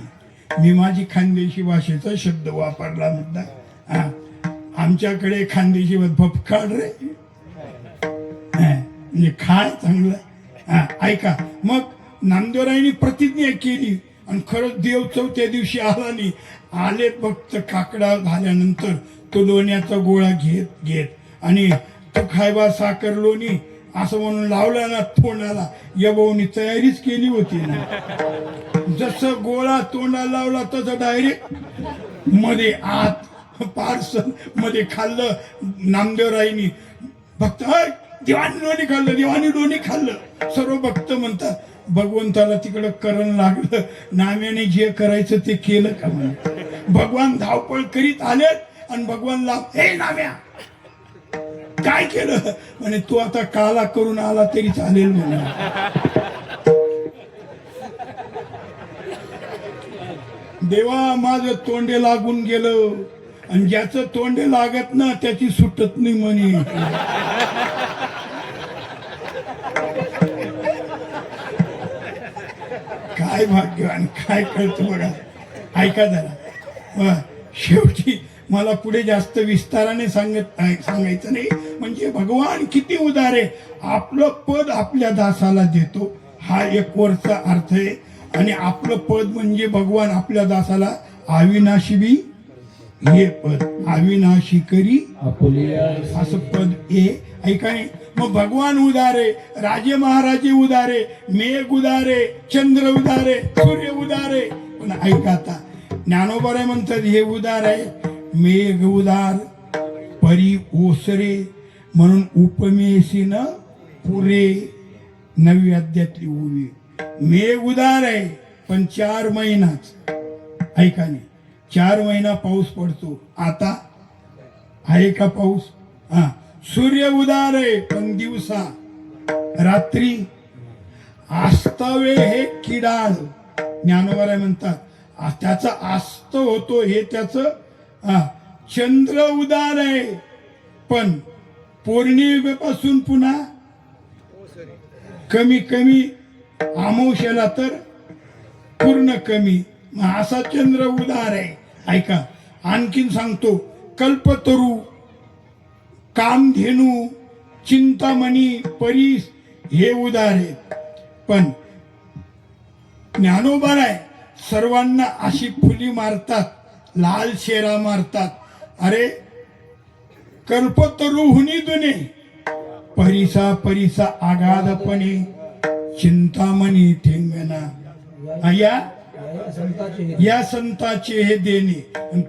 मी माझी खानदेशी भाषेचा शब्द वापरला मुद्दा. आमच्याकडे खानदेशी भपकाड रे, म्हणजे खाय चांगलं. ऐका, मग नामदेवरायांनी प्रतिज्ञा केली आणि खरंच देव चौथ्या दिवशी आला नाही. आले भक्त काकडा झाल्यानंतर तो लोण्याचा गोळा घेत आणि तो खायबा साखर लोणी असं म्हणून लावला ना तोंडाला. या भाऊनी तयारीच केली होती ना. जसं गोळा तोंडाला लावला तसं डायरेक्ट मध्ये आत पार्सल मध्ये खाल्लं. नामदेवरायांनी भक्त देवानी लोणी खाल्लं, देवानी लोणी खाल्लं. सर्व भक्त म्हणतात भगवंताला तिकडं करण लागलं, नाम्याने जे करायचं ते केलं का म्हणे. भगवान धावपळ करीत आलेत आणि भगवानला, हे नाम्या काय केलं म्हणे. तू आता काला करून आला तरी चालेल म्हणे. देवा माझं तोंडे लागून गेलं, आणि ज्याचं तोंडे लागत ना त्याची सुटत नाही म्हणे. काय भाग्यवान, काय कळतं बघा. ऐका जरा. शेवटी मला पुढे जास्त विस्ताराने सांगायचं नाही. म्हणजे भगवान किती उदार आहे. आपलं पद आपल्या दासाला देतो, हा एक वरचा अर्थ आहे. आणि आपलं पद म्हणजे भगवान आपल्या दासाला अविनाशी बी हे पद, अविनाशी करी असं पद ए. ऐका नाही. मग भगवान उदारे, राजे महाराजे उदारे, मेघ उदारे, चंद्र उदारे, सूर्य उदारे. पण ऐका आता ज्ञानोबा म्हणतात हे उदार आहे. मेघ उदार परी ओसरे म्हणून उपमेशी न पुरे, 9वी अध्यायातली ओवी. मेघ उदार आहे पण 4 महिनाच. ऐका नाही. 4 महिना पाऊस पडतो. आता आहे का पाऊस? हा. सूर्य उदार आहे पण दिवसा रात्री आस्तावे हे किडाळ. ज्ञानोबा म्हणतात त्याचा आस्त होतो हे त्याचं. चंद्र उदार आहे पण पौर्णिमेपासून पुन्हा कमी कमी, अमावस्याला तर पूर्ण कमी. असा चंद्र उदार आहे. ऐका आणखीन सांगतो. कल्पतरू, कामधेनू, चिंतामणी, परीस हे उदार आहेत. पण ज्ञानोबा आहे सर्वांना अशी फुली मारतात, लाल शेरा मारतात. अरे कल्पतरू हुनी दुने, परिसा परिसा आगाधपणे, चिंतामणी ठेंगना. या संताचे हे देणे.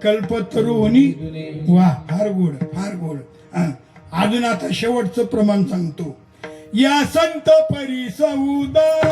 कल्पतरू हुनी. वा, फार गोड, फार गोड. अजून आता शेवटचं प्रमाण सांगतो. या संत परिस उदार,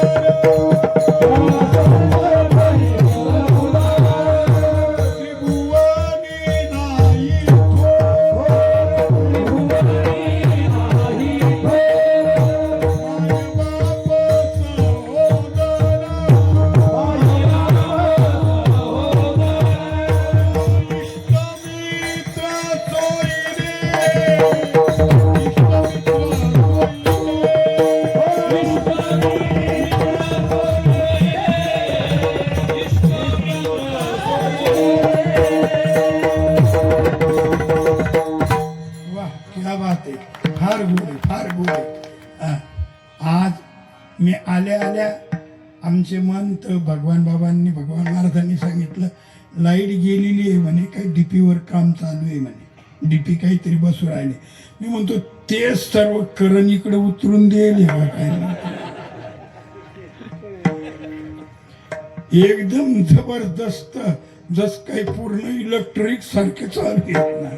फार गोड, फार गोड. आज मी आल्या आल्या आमचे मन तर भगवान बाबांनी, भगवान महाराजांनी सांगितलं लाईट गेलेली आहे म्हणे, काही डीपीवर काम चालू आहे म्हणे, डीपी काहीतरी बसू राहिले. मी म्हणतो तेच सर्व करण इकडे उतरून देईल काय. एकदम जबरदस्त, जस काही पूर्ण इलेक्ट्रिक सारखे चालू आहे ना.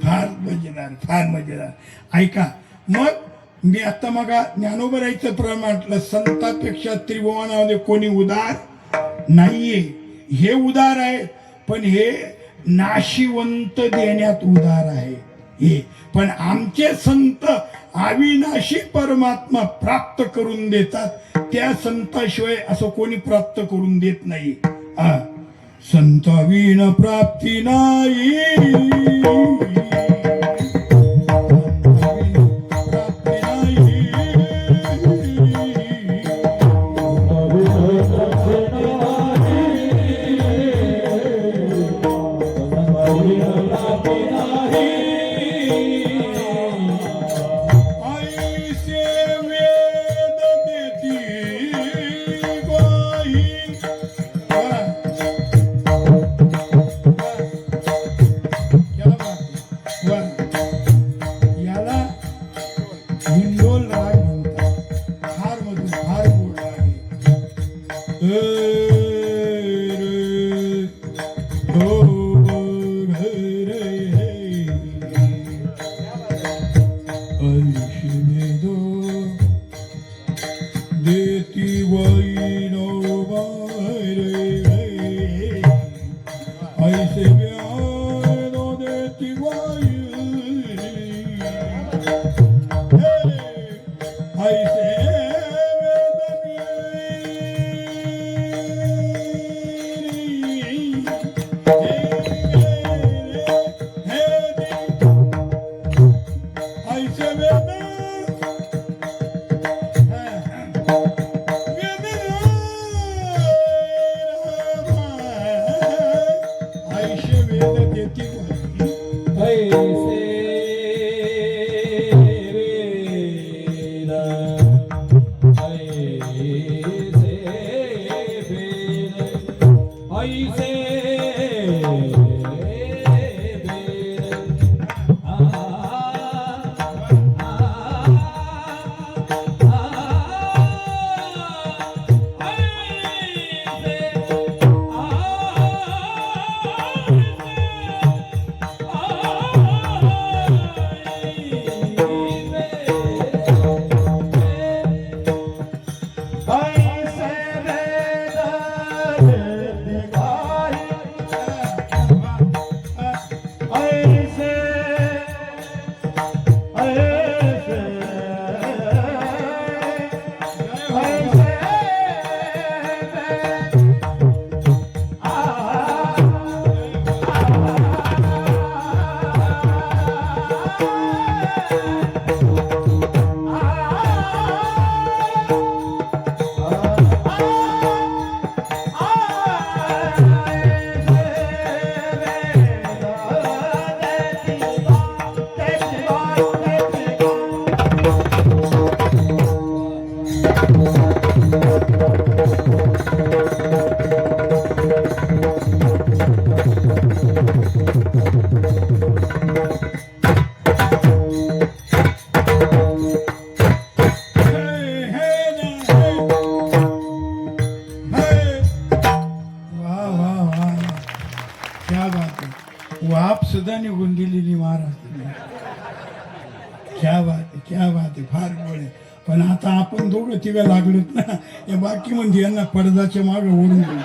फार मजेदार, फार मजेदार. ऐका मग मी आता मग ज्ञानोबराईचं प्रमाण, संतापेक्षा त्रिभुवनामध्ये कोणी उदार नाहीये. हे उदार आहे पण हे नाशिवंत देण्यात उदार आहे हे. पण आमचे संत अविनाशी परमात्मा प्राप्त करून देतात. त्या संताशिवाय असं कोणी प्राप्त करून देत नाही. संत विण प्राप्ती नाही. वाप सुद्धा निघून गेलेली महाराज. क्या बात आहे, क्या बात आहे, फार गोड आहे. पण आता आपण दोघं तिघं लागलोत ना, या बाकी म्हणजे यांना पडदाच्या मागे ओढून गेलो.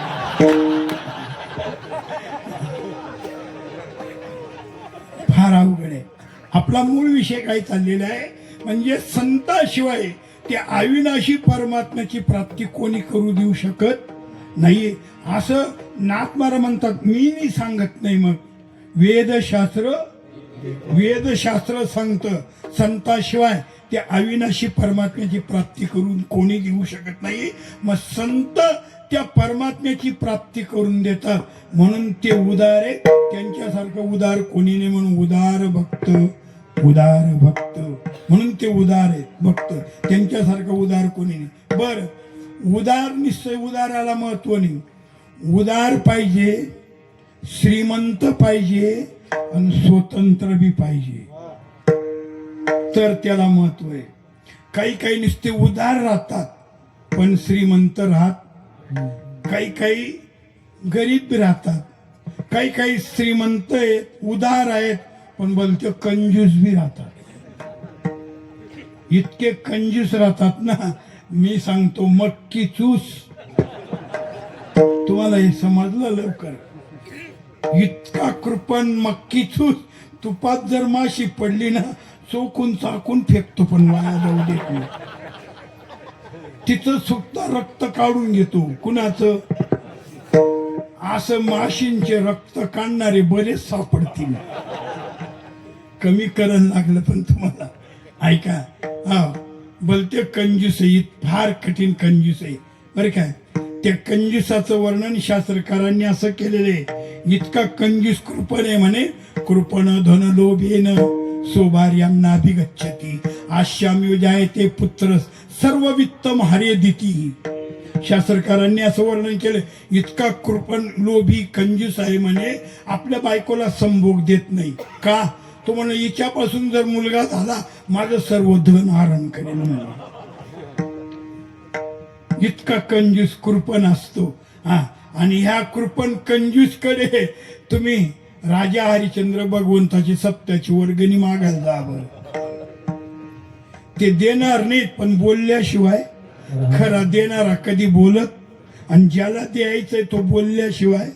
फार अवघड आहे. आपला मूळ विषय काय चाललेला आहे म्हणजे संताशिवाय त्या अविनाशी परमात्म्याची प्राप्ती कोणी करू देऊ शकत नाही असं नाथमारा म्हणतात. मी नाही सांगत नाही, मग वेदशास्त्र सांगतं संताशिवाय त्या अविनाशी परमात्म्याची प्राप्ती करून कोणी देऊ शकत नाही. मग संत त्या परमात्म्याची प्राप्ती करून देतात म्हणून ते उदार आहे. त्यांच्यासारखं उदार कोणी नाही म्हणून उदार भक्त म्हणून ते उदार आहेत भक्त. त्यांच्यासारखं उदार कोणी नाही. बर, उदार निश्चय उदाराला महत्व नाही. उदार पाहिजे, श्रीमंत पाहिजे आणि स्वतंत्र बी पाहिजे तर त्याला महत्व आहे. काही नुसते उदार राहतात पण श्रीमंत राहत, काही गरीब राहतात, काही श्रीमंत आहेत उदार आहेत पण बोलते कंजूस बी राहतात. इतके कंजूस राहतात ना, मी सांगतो मक्की चूस. तुम्हाला हे समजलं लवकर. इतका कृपण मक्की चूस. तुपात जर माशी पडली ना चोकून चाकून फेकतो पण वाया जाऊ देत नाही. तिचं सुद्धा रक्त काढून घेतो. कुणाचं? असं माशींचे रक्त काढणारे बरेच सापडतील. कमी करायला लागलं पण तुम्हाला ऐका. हा बोलते कंजूस आहे, फार कठीण कंजूस आहे बरं काय. त्या कंजूसाचं वर्णन शास्त्रकारांनी असं केलेलं आहे. इतका कंजूस कृपण आहे म्हणे. कृपण धन लोभेन सोभार्यां नाभिगच्छति आश्याम युजायते पुत्र सर्व वित्तम हरे दिती. शास्त्रकारांनी असं वर्णन केलं. इतका कृपण लोभी कंजूस आहे म्हणे. आपल्या बायकोला संभोग देत नाही का. तो म्हणे हिच्यापासून जर मुलगा झाला माझं सर्व धन हरण करेल म्हणे. इतका कंजूस कृपण असतो. हा, आणि ह्या कृपण कंजूस कडे तुम्ही राजा हरिश्चंद्र भगवंताची सत्याची वर्गणी मागायला जा बरं. ते देणार नाहीत पण बोलल्याशिवाय. खरा देणारा कधी बोलत आणि ज्याला द्यायचंय तो बोलल्याशिवाय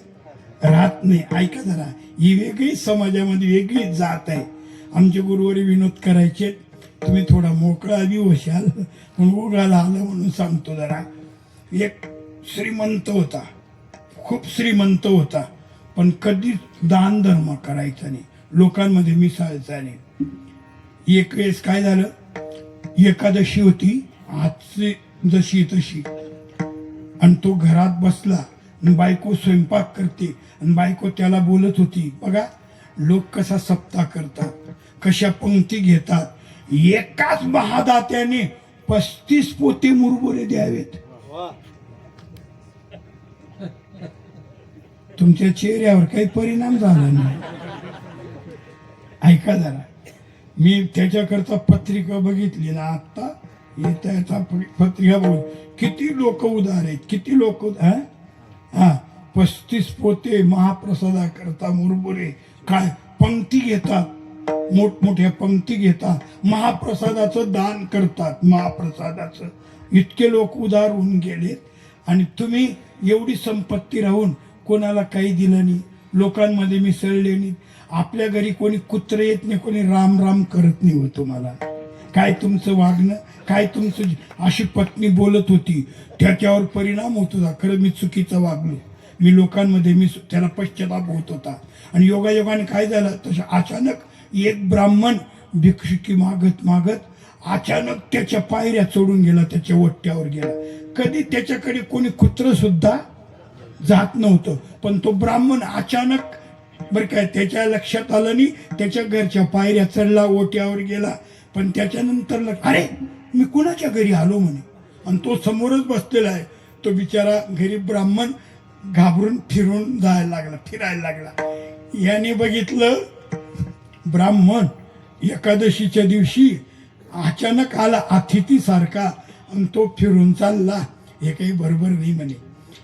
राहत नाही. ऐका जरा, ही वेगळी समाजामध्ये वेगळी जात आहे. आमचे गुरुवारी विनोद करायचे. तुम्ही थोडा मोकळा बी होशाल पण उगाला आलं म्हणून सांगतो जरा. एक श्रीमंत होता, खूप श्रीमंत होता पण कधीच दान धर्म करायचा नाही, लोकांमध्ये मिसळायचा नाही. एक वेळेस काय झालं, एकादशी होती आजची जशी तशी आणि तो घरात बसला. बायको स्वयंपाक करते आणि बायको त्याला बोलत होती. बघा लोक कसा सप्ताह करतात, कशा पंक्ती घेतात. एकाच महादात्याने 35 पोते मुरमुरे द्यावेत. तुमच्या चेहऱ्यावर काही परिणाम झाला नाही. ऐका जरा, मी त्याच्याकरता पत्रिका बघितली ना आत्ता, त्याचा पत्रिका बघ, किती लोक उदार आहेत, किती लोक. हा 35 पोते महाप्रसादाकरता मुरमुरे काय पंक्ती घेतात, मोठमोठ्या पंक्ती घेतात, महाप्रसादाचं दान करतात. महाप्रसादाचं इतके लोक उदार होऊन गेलेत. आणि तुम्ही एवढी संपत्ती राहून कोणाला काही दिलं नाही, लोकांमध्ये मिसळले नाही. आपल्या घरी कोणी कुत्रे येत नाही, कोणी राम राम करत नाही. हो तुम्हाला काय तुमचं वागणं, काय तुमचं. अशी पत्नी बोलत होती, त्याच्यावर परिणाम होत होता. खरं मी चुकीचं वागलो, मी लोकांमध्ये मी त्याला पश्चाताप होत होता. आणि योगायोगाने काय झालं, तसं अचानक एक ब्राह्मण भिक्षुकी मागत मागत अचानक त्याच्या पायऱ्या चढून गेला, त्याच्या ओट्यावर गेला. कधी त्याच्याकडे कोणी कुत्र सुद्धा जात नव्हतं, पण तो ब्राह्मण अचानक बरं काय त्याच्या लक्षात आलं नाही, त्याच्या घरच्या पायऱ्या चढला, ओट्यावर गेला. पण त्याच्यानंतर अरे मी कुणाच्या घरी आलो म्हणे, आणि तो समोरच बसलेला आहे. तो बिचारा गरीब ब्राह्मण घाबरून फिरायला लागला. याने बघितलं ब्राह्मण एकादशीच्या दिवशी अचानक आला अतिथी सारखा, आणि तो फिरून चालला. हे काही बरोबर नाही म्हणे.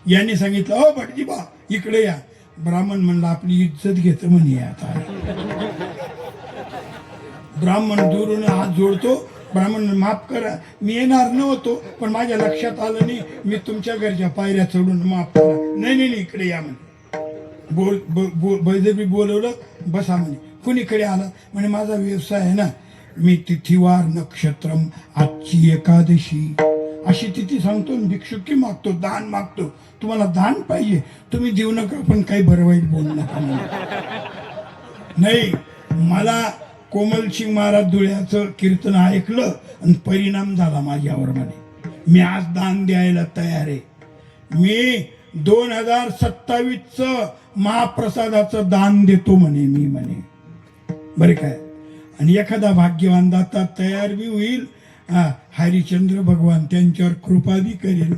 याने सांगितलं, ओ भटजीबा इकडे या. ब्राह्मण म्हणला आपली इज्जत घेत म्हणे. आता ब्राह्मण दुरून हात जोडतो. ब्राह्मण माफ करा, मी येणार नव्हतो, पण माझ्या लक्षात आलं नाही, मी तुमच्या घरच्या पायऱ्या चढून माफ करा. नाही इकडे या म्हणे. बळजबरी बोलवलं, बसा म्हणे. कुणीकडे आला म्हणे, माझा व्यवसाय आहे ना, मी तिथीवार नक्षत्रम आजची एकादशी अशी तिथी सांगतो, भिक्षुकी मागतो, दान मागतो. तुम्हाला दान पाहिजे तुम्ही देऊ नका, पण काही बरं वाईट बोलू नका. नाही, मला कोमलसिंग महाराज धुळ्याचं कीर्तन ऐकलं आणि परिणाम झाला माझ्यावर म्हणे. मी आज दान द्यायला तयार आहे. मी 2027चं महाप्रसादाचं दान देतो म्हणे मी म्हणे. बरे काय. आणि एखादा भाग्यवान दाता तयार बी होईल, हरिश्चंद्र भगवान त्यांच्यावर कृपा बी करेल.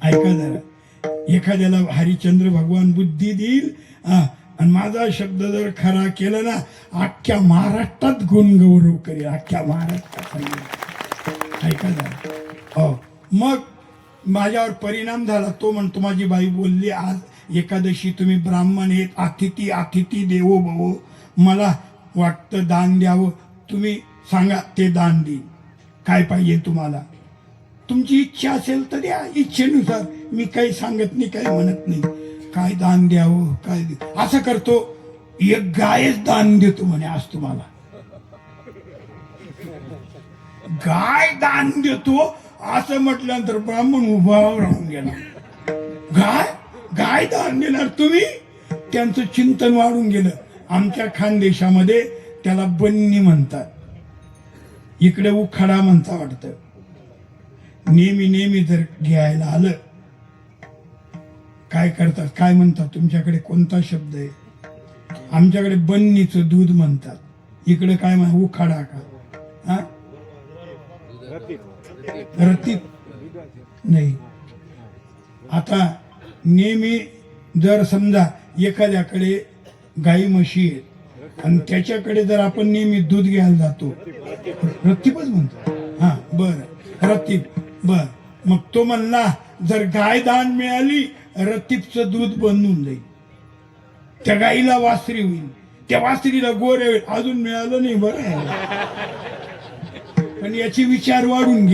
ऐका जरा, एखाद्याला हरिश्चंद्र भगवान बुद्धी देईल, आणि माझा शब्द जर खरा केला ना, अख्ख्या महाराष्ट्रात गुणगौरव करेल, अख्ख्या महाराष्ट्रात. ऐका जरा. हो, मग माझ्यावर परिणाम झाला. तो म्हणतो माझी बाई बोलली, आज एकादशी, तुम्ही ब्राह्मण आहेत, अतिथी देवो भवो, मला वाटतं दान द्यावं. तुम्ही सांगा, ते दान देईन. काय पाहिजे तुम्हाला, तुमची इच्छा असेल तर द्या, इच्छेनुसार. मी काही सांगत नाही, काही म्हणत नाही. काय दान द्यावं, काय असं करतो, एक गायच दान देतो म्हणे आज तुम्हाला. गाय दान देतो असं म्हटल्यानंतर ब्राह्मण उभा राहून गेला. गाय दान देणार तुम्ही? त्यांचं चिंतन वाढून गेलं. आमच्या खानदेशामध्ये त्याला बन्नी म्हणतात, इकडे उखाडा म्हणता वाटतं. नेहमी जर घ्यायला आलं, काय करतात, काय म्हणतात तुमच्याकडे, कोणता शब्द आहे? आमच्याकडे बन्नीचं दूध म्हणतात, इकडे काय म्हणतात, उखाडा का? हा, रतीब नाही. आता नेहमी जर समजा एखाद्याकडे गाई म्हशी आहेत आणि त्याच्याकडे जर आपण नेहमी दूध घ्यायला जातो, रतीबच म्हणतो. हा बरं, रतीब. बर, मग तो म्हणला जर गाय दान मिळाली, रतीबचं दूध बनून जाईल, त्या गाईला वासरी होईल, त्या वासरीला गोरे होईल. अजून मिळालं नाही बरं, पण याचे विचार वाढून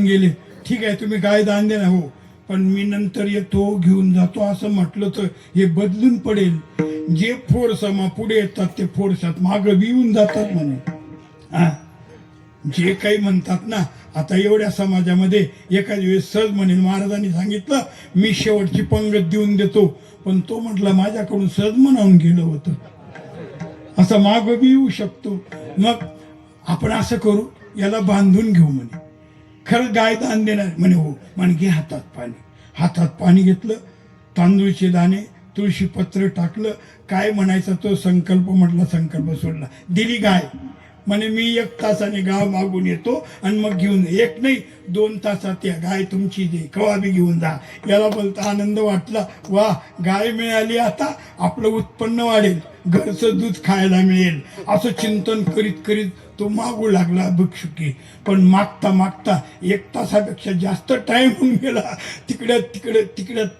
गेले. ठीक आहे, तुम्ही गाय दान दे ना, हो, पण मी नंतर येतो, घेऊन जातो असं म्हटलं तर हे बदलून पडेल. जे फोडसमा पुढे येतात ते फोडसात मागं बी येऊन जातात म्हणे. हा, जे काही म्हणतात ना, आता एवढ्या समाजामध्ये एखाद्या वेळेस सहज म्हणेल, महाराजांनी सांगितलं मी शेवटची पंगत देऊन देतो, पण तो म्हटला माझ्याकडून सहज म्हणावून गेलं होतं, असं मागं बी येऊ शकतो. मग आपण असं करू, याला बांधून घेऊ म्हणे. खरं गाय दान देणार म्हणे, हो म्हणे, घे हातात पाणी घेतलं, तांदूळचे दाणे, तुळशी पत्र टाकलं, काय म्हणायचं तो संकल्प म्हटला, संकल्प सोडला, दिली गाय. म्हणे मी 1 तासाने गाव मागून येतो आणि मग घेऊन 1 नाही 2 तासात या गाय तुमची दे कवा बी घेऊन जा. याला बोलता आनंद वाटला, वा गाय मिळाली, आता आपलं उत्पन्न वाढेल, घरचं दूध खायला मिळेल, असं चिंतन करीत करीत तो मागू लागला भिक्षुकी. पण मागता मागता 1 तासापेक्षा जास्त टाइम होऊन गेला. तिकडे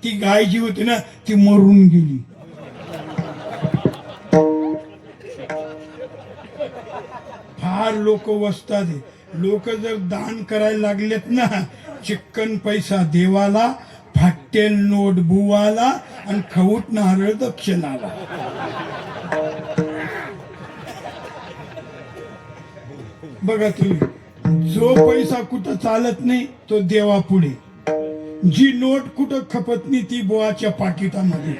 ती गाय जी होती ना ती मरून गेली. फार लोक वसतात. लोक जर दान करायला लागलेत ना, चिक्कन पैसा देवाला, फाटेल नोट बुवाला आणि खवूट नारळ दक्षिणाला. बघा तुम्ही, जो पैसा कुठं चालत नाही तो देवा पुढे, जी नोट कुठं खपत नाही ती बुवाच्या पाकिटामध्ये.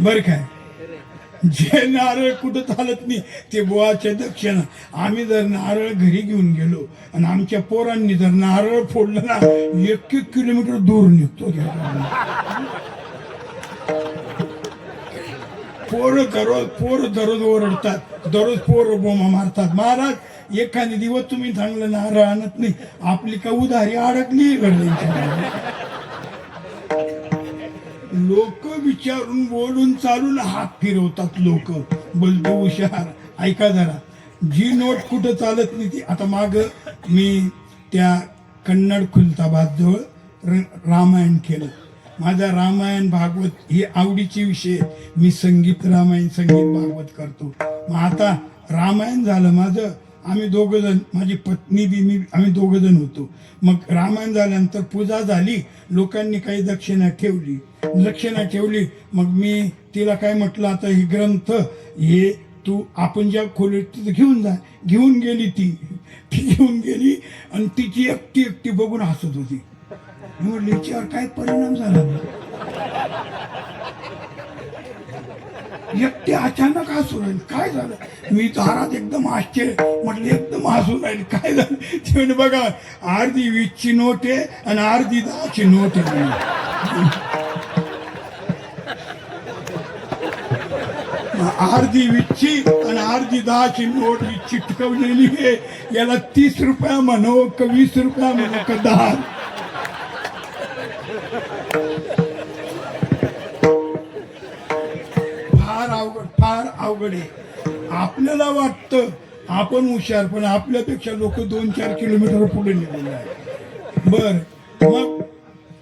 बर काय, जे नारळ कुठं चालत नाही ते बुवाच्या दक्षिणा. आम्ही जर नारळ घरी घेऊन गेलो आणि आमच्या पोरांनी जर नारळ फोडलं ना 1-1 किलोमीटर दूर निघतो. पोर दररोज ओरडतात, दररोज पोर बोमा मारतात, महाराज एखादी दिवस तुम्ही चांगलं नारळ आणत नाही, आपली का उधारी अडकली. लोक विचारून बोलून चालून हात फिरवतात लोक. बोलतो हुशार. ऐका जरा, जी नोट कुठं चालत नाही ती. आता माग मी त्या कन्नड खुलताबाद जवळ रामायण केलं. माझा रामायण भागवत ही आवडीचे विषय. मी संगीत रामायण संगीत भागवत करतो. मग आता रामायण झालं माझं, आम्ही 2 जण, माझी पत्नी बी मी, आम्ही 2 जण होतो. मग रामायण झाल्यानंतर पूजा झाली, लोकांनी काही दक्षिणा ठेवली. मग मी तिला काय म्हटलं, आता हे ग्रंथ हे तू आपण ज्या खोलीत तिथं घेऊन जा. घेऊन गेली ती घेऊन गेली आणि तिची एकटी बघून हसत होती. मी म्हटलं याच्यावर काय परिणाम झाला. एकटी अचानक हसू राहील, काय झालं. मी दारात एकदम आश्चर्य, म्हटलं एकदम हसू राहील, काय झालं. ते म्हणजे बघा, अर्धी 20ची नोट आहे आणि अर्धी 10ची नोट आहे. अर्धी 20ची आणि अर्धी 10ची नोट ही चिटकवलेली आहे. याला 30 रुपया म्हणो का 20 रुपया म्हणो का 10. फार अवघड आहे. आपल्याला वाटतं आपण हुशार, पण आपल्यापेक्षा लोक 2-4 किलोमीटर पुढे निघून आहे. बर, मग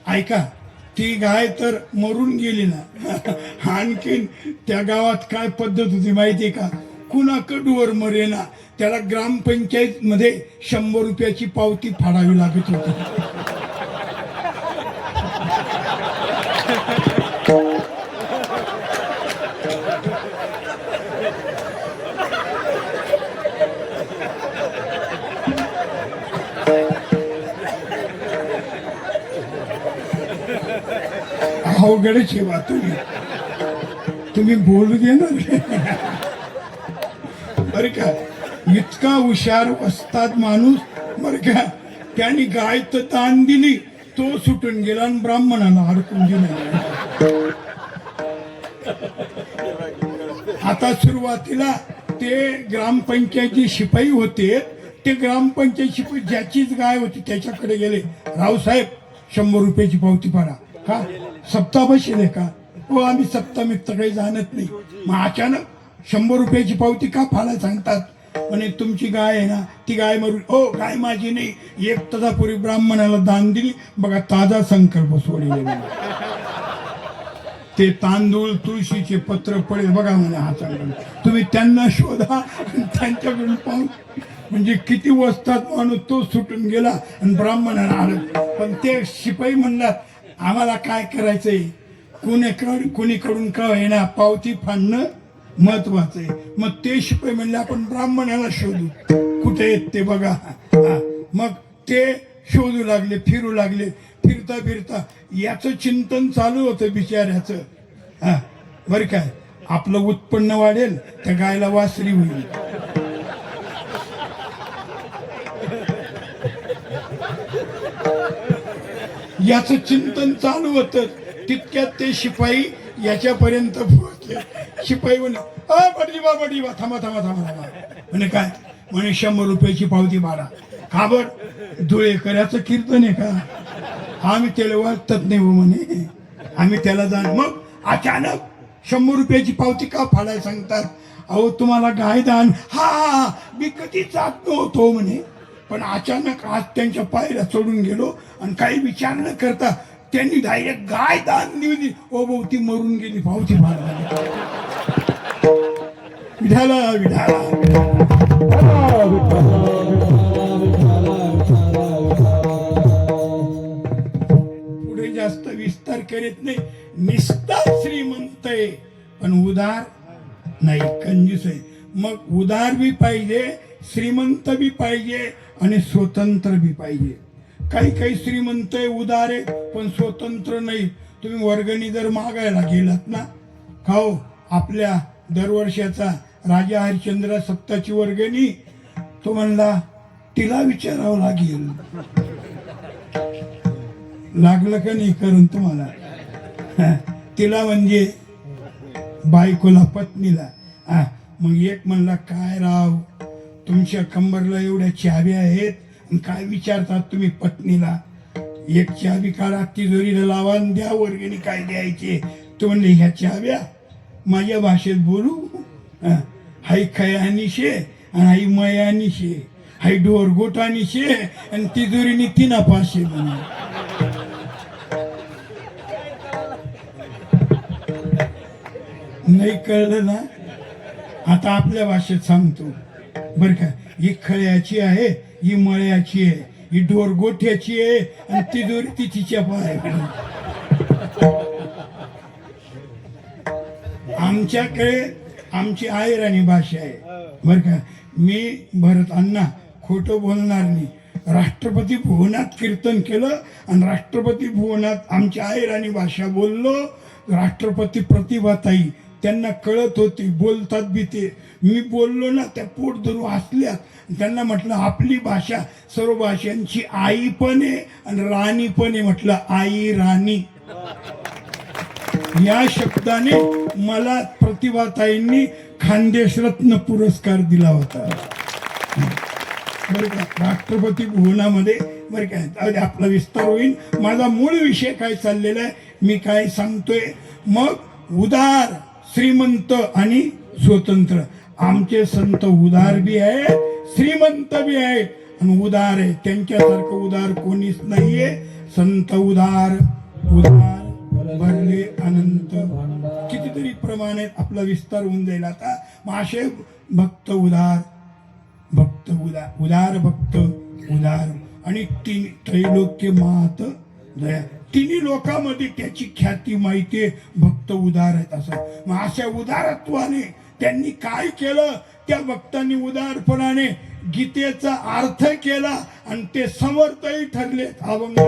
ऐका, ती गाय तर मरून गेली ना. आणखीन त्या गावात काय पद्धत होती माहितीये का, कुणाकडूवर मरेना त्याला ग्रामपंचायत मध्ये 100 रुपयाची पावती फाडावी लागत होती. अवघडच आहे बा. तुम्ही बोलू देणार बरं का. इतका हुशार असतात माणूस बरं का. त्यांनी गाय तर दान दिली, तो सुटून गेला आणि ब्राह्मणाला अडकून दिला. आता सुरुवातीला ते ग्रामपंचायती शिपाई होते. ते ग्रामपंचायत शिपाई ज्याचीच गाय होती त्याच्याकडे गेले, रावसाहेब 100 रुपयाची पावती फाडा. का सप्ताह बसेल का. हो आम्ही सप्ताह मित्र काही जाणत नाही. मग अचानक 100 रुपयाची पावती का फाडायला सांगतात. म्हणे तुमची गाय आहे ना, ती गाय मरून. हो गाय माझी नाही, 1 तासापूर्वी ब्राह्मणाला दान दिली बघा, ताजा संकल्प सोडले. ते तांदूळ तुळशीचे पत्र पडेल बघा म्हणे हा संकल्प. तुम्ही त्यांना शोधा त्यांच्याकडून पाहून. म्हणजे किती वस्तात माणूस तो सुटून गेला आणि ब्राह्मणाला आलं. पण ते शिपाई म्हणलात आम्हाला काय करायचंय, कुणीकडून का होईना पावती फाडणं महत्वाचं आहे. मग ते शिपाई म्हणले आपण ब्राह्मणाला शोधू, कुठे आहेत ते बघा. मग ते शोधू लागले, फिरू लागले. फिरता फिरता याचं चिंतन चालू होतं बिचाऱ्याचं. बरं काय, आपलं उत्पन्न वाढेल, त्या गायला वासरी होईल. याचं चिंतन चालू होतं. तितक्यात ते शिपाई याच्यापर्यंत पोहोचले. शिपाई म्हणे बडजीबा थांबा म्हणे काय म्हणे 100 रुपयाची पावती भाडा. का बर धुळेकराचं कीर्तन आहे का? आम्ही त्याला वाचतात नाही हो म्हणे, आम्ही त्याला जाण. मग अचानक 100 रुपयाची पावती का फाडायला सांगतात? अहो तुम्हाला गाय दान. हा मी कधी जात नव्हतो म्हणे, पण अचानक आज त्यांच्या पायऱ्या चढून गेलो आणि काही विचार न करता त्यांनी डायरेक्ट गाय दान दिली. ओ भाऊ ती मरून गेली, पावती फाडली. विठाला पुढे जास्त विस्तार करीत नाही. निस्तार श्रीमंत आहे पण उदार नाही, कंजूस आहे. मग उदार बी पाहिजे, श्रीमंत बी पाहिजे आणि स्वतंत्र बी पाहिजे. काही श्रीमंत आहे, उदार आहे पण स्वतंत्र नाही. तुम्ही वर्गणी जर मागायला गेलात ना, खाओ आपल्या दरवर्षाचा राजा हरिश्चंद्र सप्ताची वर्गणी, तो म्हणला तिला विचारावं लागेल. लागलं का नाही करून तुम्हाला? तिला म्हणजे बायकोला, पत्नीला. मग एक म्हणला काय राव तुमच्या कंबरला एवढ्या चाव्या आहेत आणि काय विचारतात तुम्ही पत्नीला? एक चावी काढा तिजोरीला लावा आणि द्या वर्गणी काय द्यायचे. तो म्हणले ह्या चाव्या माझ्या भाषेत बोलू, हाई खयानीशे आणि हाई मयानीशे, हाई ढोर गोटानीशे आणि तिजोरीनी 3 पाशे म्हणून. नाही कळलं ना? आता आपल्या भाषेत सांगतो बर का. ही खळ्याची आहे, ही मळ्याची आहे, ही ढोर गोठ्याची आहे आणि तिजोरी तिची चपा आहे. आमच्याकडे आमची आहेराणी भाषा आहे बर का. मी भरत अण्णा खोटं बोलणार नाही. राष्ट्रपती भुवनात कीर्तन केलं आणि राष्ट्रपती भुवनात आमची आहेराणी भाषा बोललो. राष्ट्रपती प्रतिभाताई त्यांना कळत होती, बोलतात बी ते. मी बोललो ना त्या पोट धरू हसल्यात. त्यांना म्हटलं आपली भाषा सर्व भाषांची आई पण आहे आणि राणी पण आहे. म्हटलं आई राणी या शब्दाने मला प्रतिभाताईंनी खानदेश रत्न पुरस्कार दिला होता बरं का, राष्ट्रपती भुवनामध्ये. बरं काय आपला विस्तार होईल. माझा मूळ विषय काय चाललेला आहे, मी काय सांगतोय. मग उदार, श्रीमंत आणि स्वतंत्र. आमचे संत उदार बी आहे, श्रीमंत बी आहे आणि उदार आहे. त्यांच्यासारखं उदार कोणीच नाहीये. संत उदार, उदार भरले अनंत. कितीतरी प्रमाणात आपला विस्तार होऊन जाईल आता. माशे भक्त उदार, भक्त उदार, उदार भक्त उदार आणि त्रैलोक्य मात दया. तिन्ही लोकांमध्ये त्याची ख्याती माहितीये, भक्त उदार आहेत असं. मग अशा उदारत्वाने त्यांनी काय केलं, त्या भक्तांनी उदारपणाने गीतेचा अर्थ केला आणि ते समर्थही ठरले. अभंग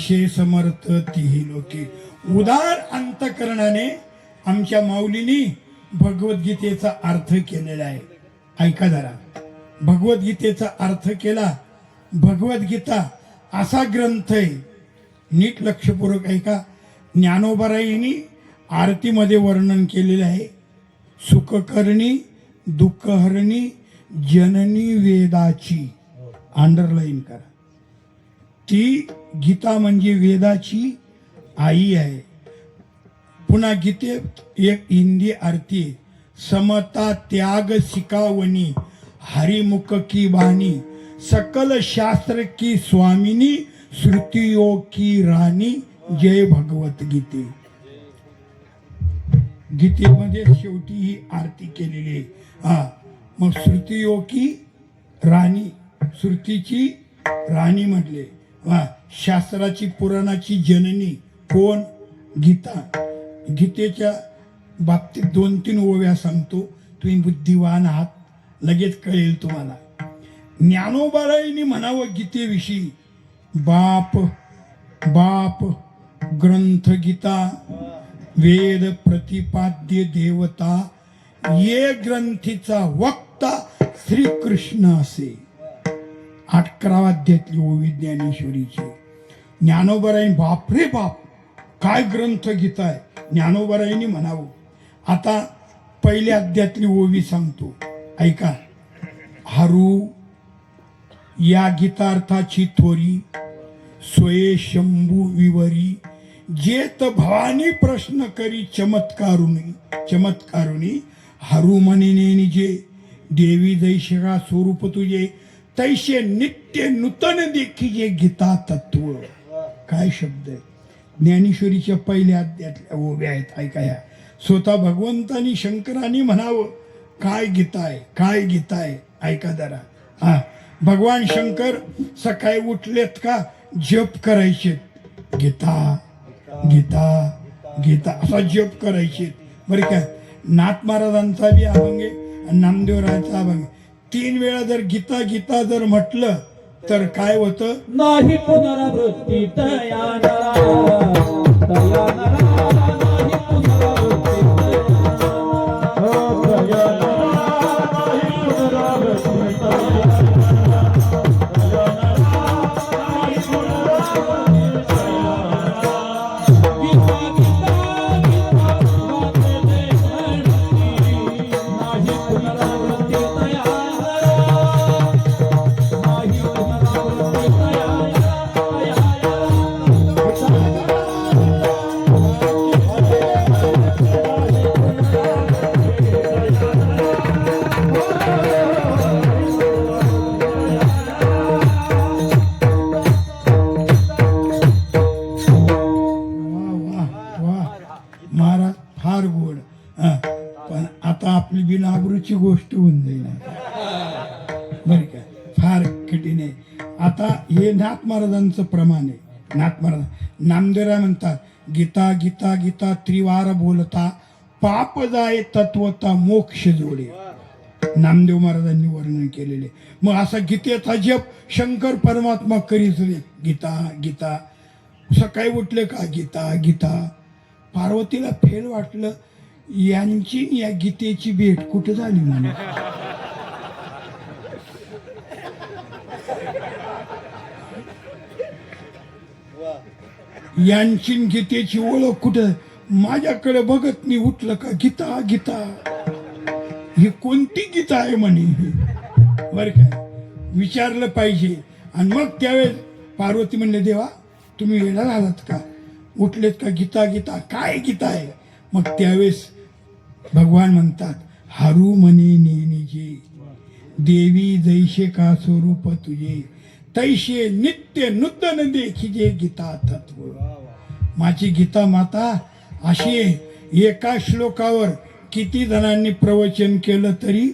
तैसे समर्थ तिही लोके. उदार अंतकरणाने आमच्या माऊलींनी भगवद्गीतेचा अर्थ केलेला आहे. ऐका जरा, भगवद्गीतेचा अर्थ केला. भगवद्गीता असा ग्रंथ आहे, नीट लक्षपूर्वक ऐका. ज्ञानोबारायांनी आरतीमध्ये वर्णन केलेलं आहे. सुखकरणी दुःखहरणी जननी वेदाची. अंडरलाईन करा. ती गीता म्हणजे वेदाची आई आहे. पुन्हा गीतेत एक हिंदी आरती आहे. समता त्याग सिकावनी हरिमुख की बानी सकल शास्त्र की स्वामिनी श्रुतियों की राणी जय भगवत गीते. गीतेमध्ये शेवटी ही आरती केलेली आहे. मग श्रुतियों की राणी, श्रुतीची राणी म्हटले. शास्त्राची पुराणाची जननी कोण? गीता. गीतेच्या बाबतीत 2-3 ओव्या सांगतो, तुम्ही बुद्धिवान आहात, लगेच कळेल तुम्हाला. ज्ञानोबारायांनी म्हणावं गीतेविषयी, बाप बाप ग्रंथ गीता वेद प्रतिपाद्य देवता ये ग्रंथीचा वक्ता श्रीकृष्ण असे. 11व्या अध्यायातली ओवी ज्ञानेश्वरीची. ज्ञानोबारायांनी बापरे बाप काय ग्रंथ गीता आहे, ज्ञानोबारायांनी म्हणावं. आता पहिल्या अध्यायातली ओवी सांगतो, ऐका. हरू या गीतार्थाची थोरी स्वये शंभू विवरी जेत भवानी प्रश्न करी चमत्कारुणी हरू म्हणेने जे देवी जैशिका स्वरूप तुझे तैसे नित्य नूतन देखीजे गीता तत्व. काय शब्द आहे. ज्ञानेश्वरीच्या पहिल्या अध्यायातल्या ओव्या आहेत, ऐका. ह्या स्वतः भगवंतानी शंकरांनी म्हणावं काय गीता आहे, काय गीता आहे. ऐका जरा. भगवान शंकर सकाळी उठलेत का जप करायचे, गीता गीता गीता असा जप करायचे. बरं का. नाथ महाराजांचा बी अभंग आहे, नामदेवरायांचा अभंग. 3 वेळा जर गीता गीता जर म्हटलं तर काय होतं? नाही पुनरावृत्ती तया नरा, तया नरा, नाही पुनरावृत्ती तया हो तया नरा, नाही पुनरावृत्ती तया नरा, तया नरा, नाही पुनरावृत्ती तया नरा. गीता गीता गीता वाचले म्हणती, नाही पुनरावृत्ती तया महाराज फार गोड. पण आता आपली बिनआबरूची गोष्ट होऊन जाईल बरं का. फार कठीण आहे. आता हे नाथ महाराजांचं प्रमाण आहे. नाथ महाराज नामदेवराय म्हणतात गीता गीता गीता त्रिवार बोलता पाप जाय तत्वता मोक्ष जोडे. नामदेव महाराजांनी वर्णन केलेले. मग असा गीतेचा जप शंकर परमात्मा करीत रे. गीता गीता. सकाळी उठले का गीता गीता. पार्वतीला फेल वाटलं, यांची या गीतेची भेट कुठे झाली म्हणून. यांची गीतेची ओळख कुठं. माझ्याकडे बघत मी उठलं का गीता गीता. ही कोणती गीता आहे म्हणे. बरं काय विचारलं पाहिजे. आणि मग त्यावेळेस पार्वती म्हणले देवा तुम्ही वेळा झालात का, उठलेत का गीता गीता. काय गीता आहे. मग त्यावेळेस भगवान म्हणतात हरू म्हणे नेनिजे देवी जैसे का स्वरूप तुझे तैसे नित्य नूतन देखीजे गीता तत्व. माझी गीता माता अशी एका श्लोकावर किती जणांनी प्रवचन केलं तरी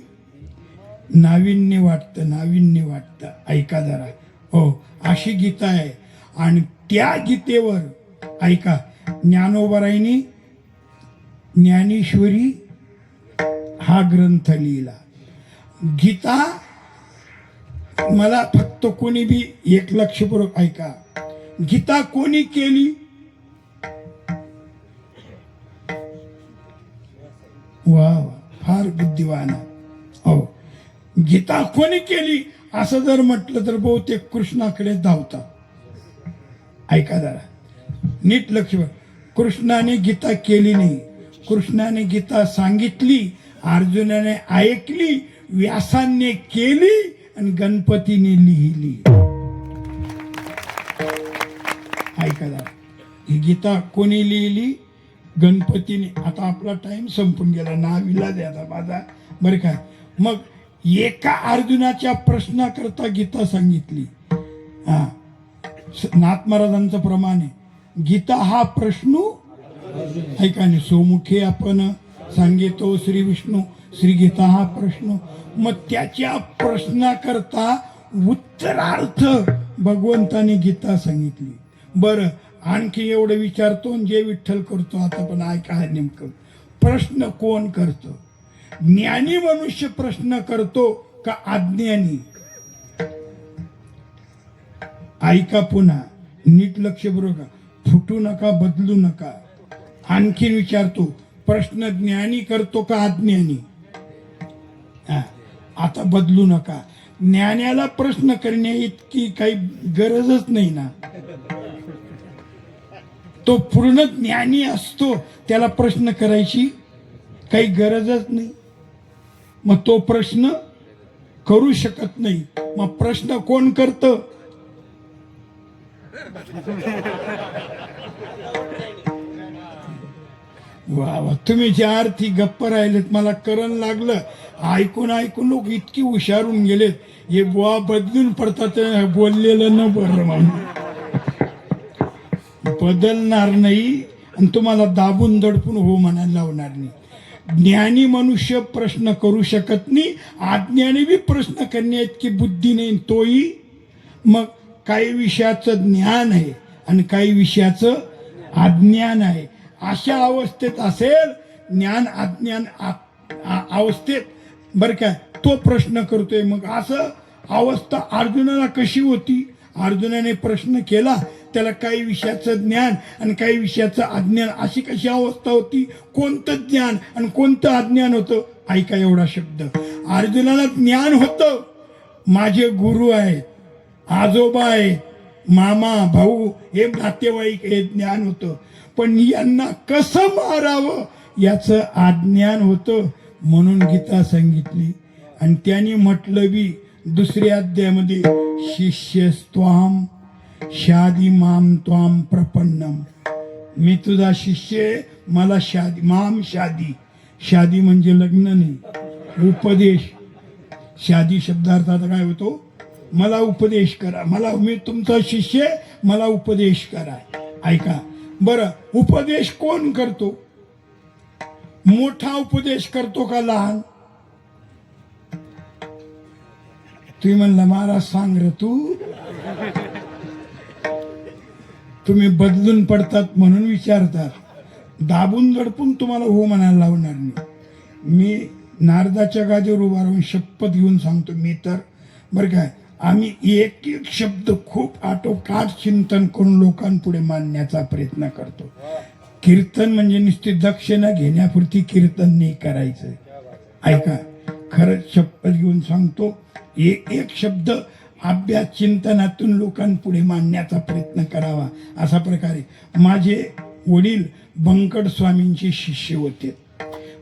नाविन्य वाटतं, नाविन्य वाटतं. ऐका जरा. हो अशी गीता आहे. आणि त्या गीतेवर ऐका ज्ञानोबारायांनी ज्ञानेश्वरी हा ग्रंथ लिहिला. गीता मला फक्त कोणी बी एक लक्षपूर्वक ऐका. गीता कोणी केली? वा वा, फार बुद्धिवान. हो, गीता कोणी केली असं जर म्हटलं तर बहुतेक कृष्णाकडे धावतात. ऐका जरा, नीट लक्ष. कृष्णाने गीता केली नाही, कृष्णाने गीता सांगितली, अर्जुनाने ऐकली, व्यासाने केली आणि गणपतीने लिहिली. ऐका जरा, ही गीता कोणी लिहिली? गणपतीने. आता आपला टाइम संपून गेला, नाविलाज आता माझा, बरं काय. मग एका अर्जुनाच्या प्रश्नाकरता गीता सांगितली. हा, नाथ महाराजांचं प्रमाण आहे. गीता हा प्रश्न, ऐका नाही, सोमुखे आपण सांगितो श्री विष्णू, श्री गीता हा प्रश्न. मग त्याच्या प्रश्नाकरता उत्तरार्थ भगवंताने गीता सांगितली. बरं, आणखी एवढं विचारतो, जे विठ्ठल करतो. आता पण ऐका नेमकं, प्रश्न कोण करतो? ज्ञानी मनुष्य प्रश्न करतो का अज्ञानी? ऐका पुन्हा, नीट लक्ष बरोबर, फुटू नका, बदलू नका. आणखीन विचारतो, प्रश्न ज्ञानी करतो का अज्ञानी? आता बदलू नका. ज्ञानाला प्रश्न करण्या इतकी काही गरजच नाही ना. तो पूर्ण ज्ञानी असतो, त्याला प्रश्न करायची काही गरजच नाही. मग तो प्रश्न करू शकत नाही. मग प्रश्न कोण करतं? वा वा, तुम्ही ज्या अर्थी गप्प राहिलेत मला करण लागलं. ऐकून ऐकून लोक इतकी हुशारून गेलेत, हे बुवा बदलून पडतात. बोललेलं न बरं म्हणून बदलणार नाही आणि तुम्हाला दाबून दडपून हो म्हणायला लावणार नाही. ज्ञानी मनुष्य प्रश्न करू शकत नाही, अज्ञानी बी प्रश्न करण्या इतकी बुद्धी नाही. तोही मग काही विषयाचं ज्ञान आहे आणि काही विषयाचं अज्ञान आहे. अशा अवस्थेत असेल, ज्ञान अज्ञान अवस्थेत, बरं काय, तो प्रश्न करतोय. मग असं अवस्था अर्जुनाला कशी होती? अर्जुनाने प्रश्न केला, त्याला काही विषयाचं ज्ञान आणि काही विषयाचं अज्ञान, अशी कशी अवस्था होती? कोणतं ज्ञान आणि कोणतं अज्ञान होतं? ऐका एवढा शब्द. अर्जुनाला ज्ञान होतं, माझे गुरु आहेत, आजोबा आहेत, मामा भाऊ हे नातेवाईक हे ज्ञान होतं. पण यांना कसं मारावं याचं अज्ञान होतं. म्हणून गीता सांगितली. आणि त्यांनी म्हटलं बी दुसऱ्या अध्यायामध्ये, शिष्यस्त्वाम शादी माम त्वाम प्रपन्नम. मी तुझा शिष्य आहे, मला शादी, माम शादी. शादी म्हणजे लग्न नाही, उपदेश. शादी शब्दार्थाचा काय होतो? मला उपदेश करा. मी तुमचा शिष्य, मला उपदेश करा. ऐका बरं, उपदेश कोण करतो? मोठा उपदेश करतो का लहान? तुम्ही म्हणला महाराज सांग रे तू. तुम्ही बदलून पडतात म्हणून विचारतात. दाबून दडपून तुम्हाला हो म्हणायला लावणार नाही. मी नारदाच्या गादीवर उभा राहून शपथ घेऊन सांगतो, मी तर बरं काय, आम्ही एक एक शब्द खूप आटोकाट चिंतन करून लोकांपुढे मांडण्याचा प्रयत्न करतो. कीर्तन म्हणजे नुसती दक्षिणा घेण्यापुरती कीर्तन नाही करायचं. ऐका, खरंच शपथ घेऊन सांगतो, एक एक शब्द अभ्यास चिंतनातून लोकांपुढे मांडण्याचा प्रयत्न करावा. अशा प्रकारे माझे वडील बंकट स्वामींचे शिष्य होते.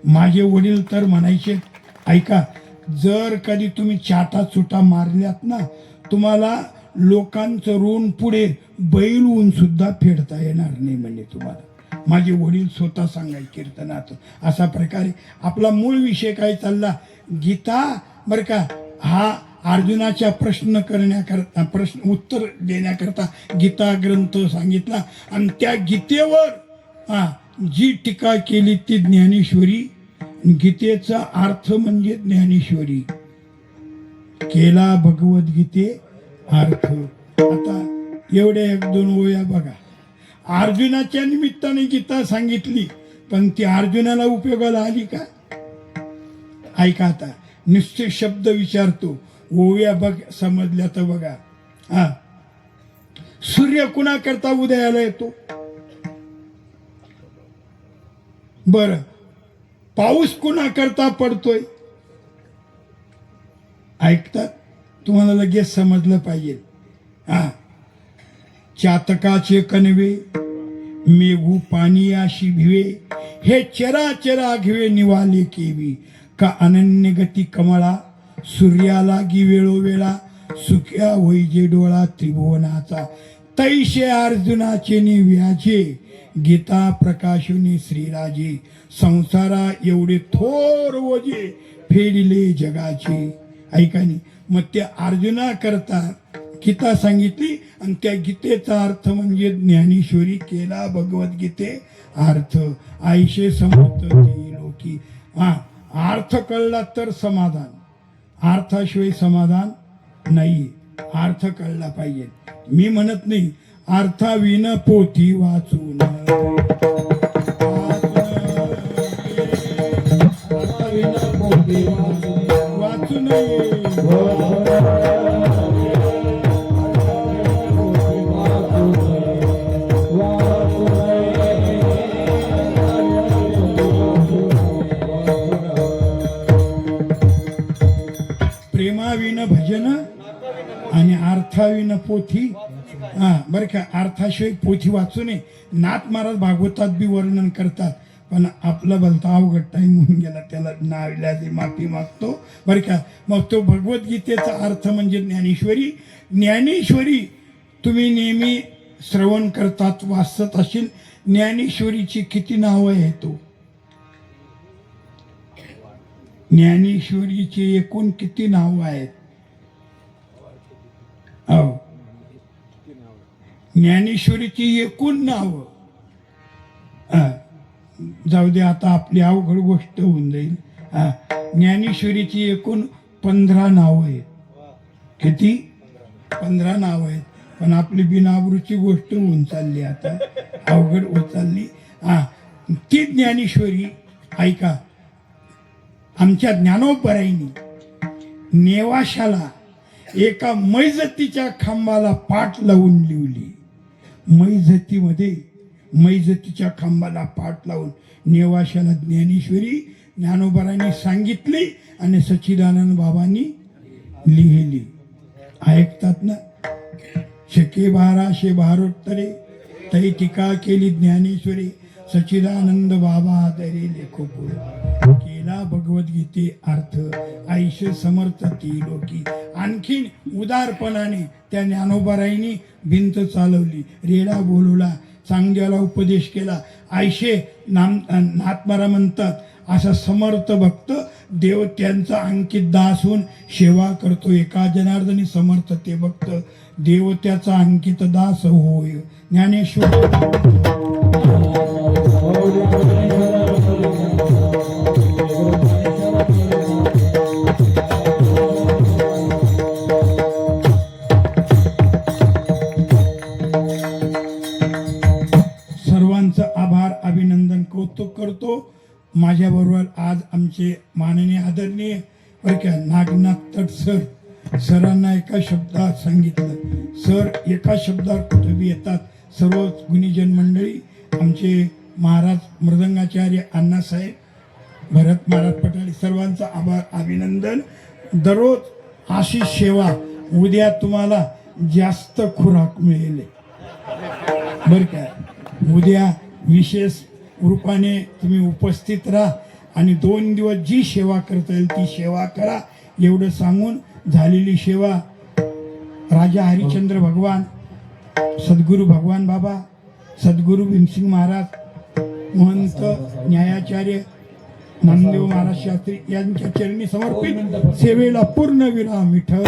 माझे वडील तर म्हणायचे, ऐका, जर कधी तुम्ही चाटा चुटा मारल्यात ना, तुम्हाला लोकांचं ऋण पुढे बैल ऊन सुद्धा फेडता येणार नाही म्हणे तुम्हाला. माझे वडील स्वतः सांगाय कीर्तनात. अशा प्रकारे आपला मूळ विषय काय चालला? गीता, बरं का. हा अर्जुनाच्या प्रश्न करण्याकरता, प्रश्न उत्तर देण्याकरता गीता ग्रंथ सांगितला. आणि त्या गीतेवर जी टीका केली ती ज्ञानेश्वरी. गीतेचा अर्थ म्हणजे ज्ञानेश्वरी. केला भगवद्गीते अर्थ. आता एवढ्या एक दोन ओळ्या बघा. अर्जुनाच्या निमित्ताने गीता सांगितली, पण ती अर्जुनाला उपयोगाला आली का? ऐका, आता नुसते शब्द विचारतो, ओव्या बघ समजल्या तर बघा. सूर्य कुणाकरता उदयाला येतो? बर, पाऊस कुणाकरता पडतोय? ऐकतात? तुम्हाला लगेच समजलं पाहिजे. हा, चातकाचे कणवे मेघू पाणी अशी भिवे, हे चराचरा घिवे निवाले केवी, का अनन्य गती कमळा सूर्याला गी वेळोवेळा, सुक्या होईजे डोळा त्रिभुवनाचा, तैशे अर्जुनाचे व्याजे, गीता प्रकाशुनी श्रीराजे, संसारा एवढे थोर ओझे फेडिले जगाचे. ऐकानी, मग त्या अर्जुना करता गीता सांगितली आणि त्या गीतेचा अर्थ म्हणजे ज्ञानेश्वरी केला भगवद्गीते अर्थ. आयशे समर्थ ते लोकी. हा, अर्थ कळला तर समाधान, अर्थाशिवाय समाधान नाही. अर्थ कळला पाहिजे. मी म्हणत नाही अर्थाविन पोथी वाचून, वाचू नये. प्रेमाविन भजन आणि अर्थाविन पोथी. हा, बरं का, अर्थाशिवाय पोथी वाचू नये. नाथ महाराज भागवतात बी वर्णन करतात, पण आपला भलता अवघड टाईम होऊन गेला, त्याला नाविलाजी माफी मागतो. बरं का, मग तो भगवद्गीतेचा अर्थ म्हणजे ज्ञानेश्वरी. ज्ञानेश्वरी तुम्ही नेहमी श्रवण करतात, वाचत असेल. ज्ञानेश्वरीची किती नावं आहेत? तो ज्ञानेश्वरीची एकूण किती नावं आहेत? हो, ज्ञानेश्वरीची एकूण नावं. जाऊ दे, आता आपली अवघड गोष्ट होऊन जाईल. ज्ञानेश्वरीची एकूण 15 नावं आहेत. किती? 15 नावं आहेत. पण आपली बिनाबरूची गोष्ट होऊन चालली, आता अवघड होत चालली. ती ज्ञानेश्वरी ऐका. आमच्या ज्ञानोबराईनी नेवाशाला एका मैजतीच्या खांबाला पाठ लावून लिवली. मैजतीच्या खांबाला पाठ लावून नेवाशाला ज्ञानेश्वरी ज्ञानोबरांनी सांगितली आणि सच्चिदानंद बाबांनी लिहिली. ऐकतात ना? शके 1200 भारोत्तरे तरी टीका केली ज्ञानेश्वरी, सच्चिदानंद बाबा दरे लेखो पुढे केला भगवद्गीते अर्थ, आयुष्य समर्थ ती लोकी. आणखीन उदारपणाने त्या ज्ञानोबराईनी भिंत चालवली, रेडा बोलवला, चांगल्याला उपदेश केला. आयशे नाथमारा म्हणतात, असा समर्थ भक्त देव त्यांचा अंकित दास होऊन सेवा करतो. एका जनार्दनी समर्थ ते भक्त देव त्याचा अंकित दास होय. ज्ञानेश्वर सर्वांचं आभार, अभिनंदन, कौतुक करतो. माझ्याबरोबर आज आमचे माननीय आदरणीय बरं का नागनाथ तट सरांना एका शब्दात सांगितलं. सर एका शब्दात कुठे बी येतात. सर्व गुणीजन मंडळी, आमचे महाराज मृदंगाचार्य अण्णासाहेब, भरत महाराज पटाळे, सर्वांचा आभार, अभिनंदन. दररोज अशी सेवा. उद्या तुम्हाला जास्त खुराक मिळेल बरं का. उद्या विशेष रूपाने तुम्ही उपस्थित राहा आणि 2 दिवस जी सेवा करता येईल ती सेवा करा. एवढं सांगून झालेली सेवा राजा हरिश्चंद्र भगवान, सद्गुरू भगवान बाबा, सद्गुरू भीमसिंग महाराज, महंत न्यायाचार्य नामदेव महाराज शास्त्री यांच्या चरणी समर्पित. सेवेला पूर्ण विराम. विठ्ठल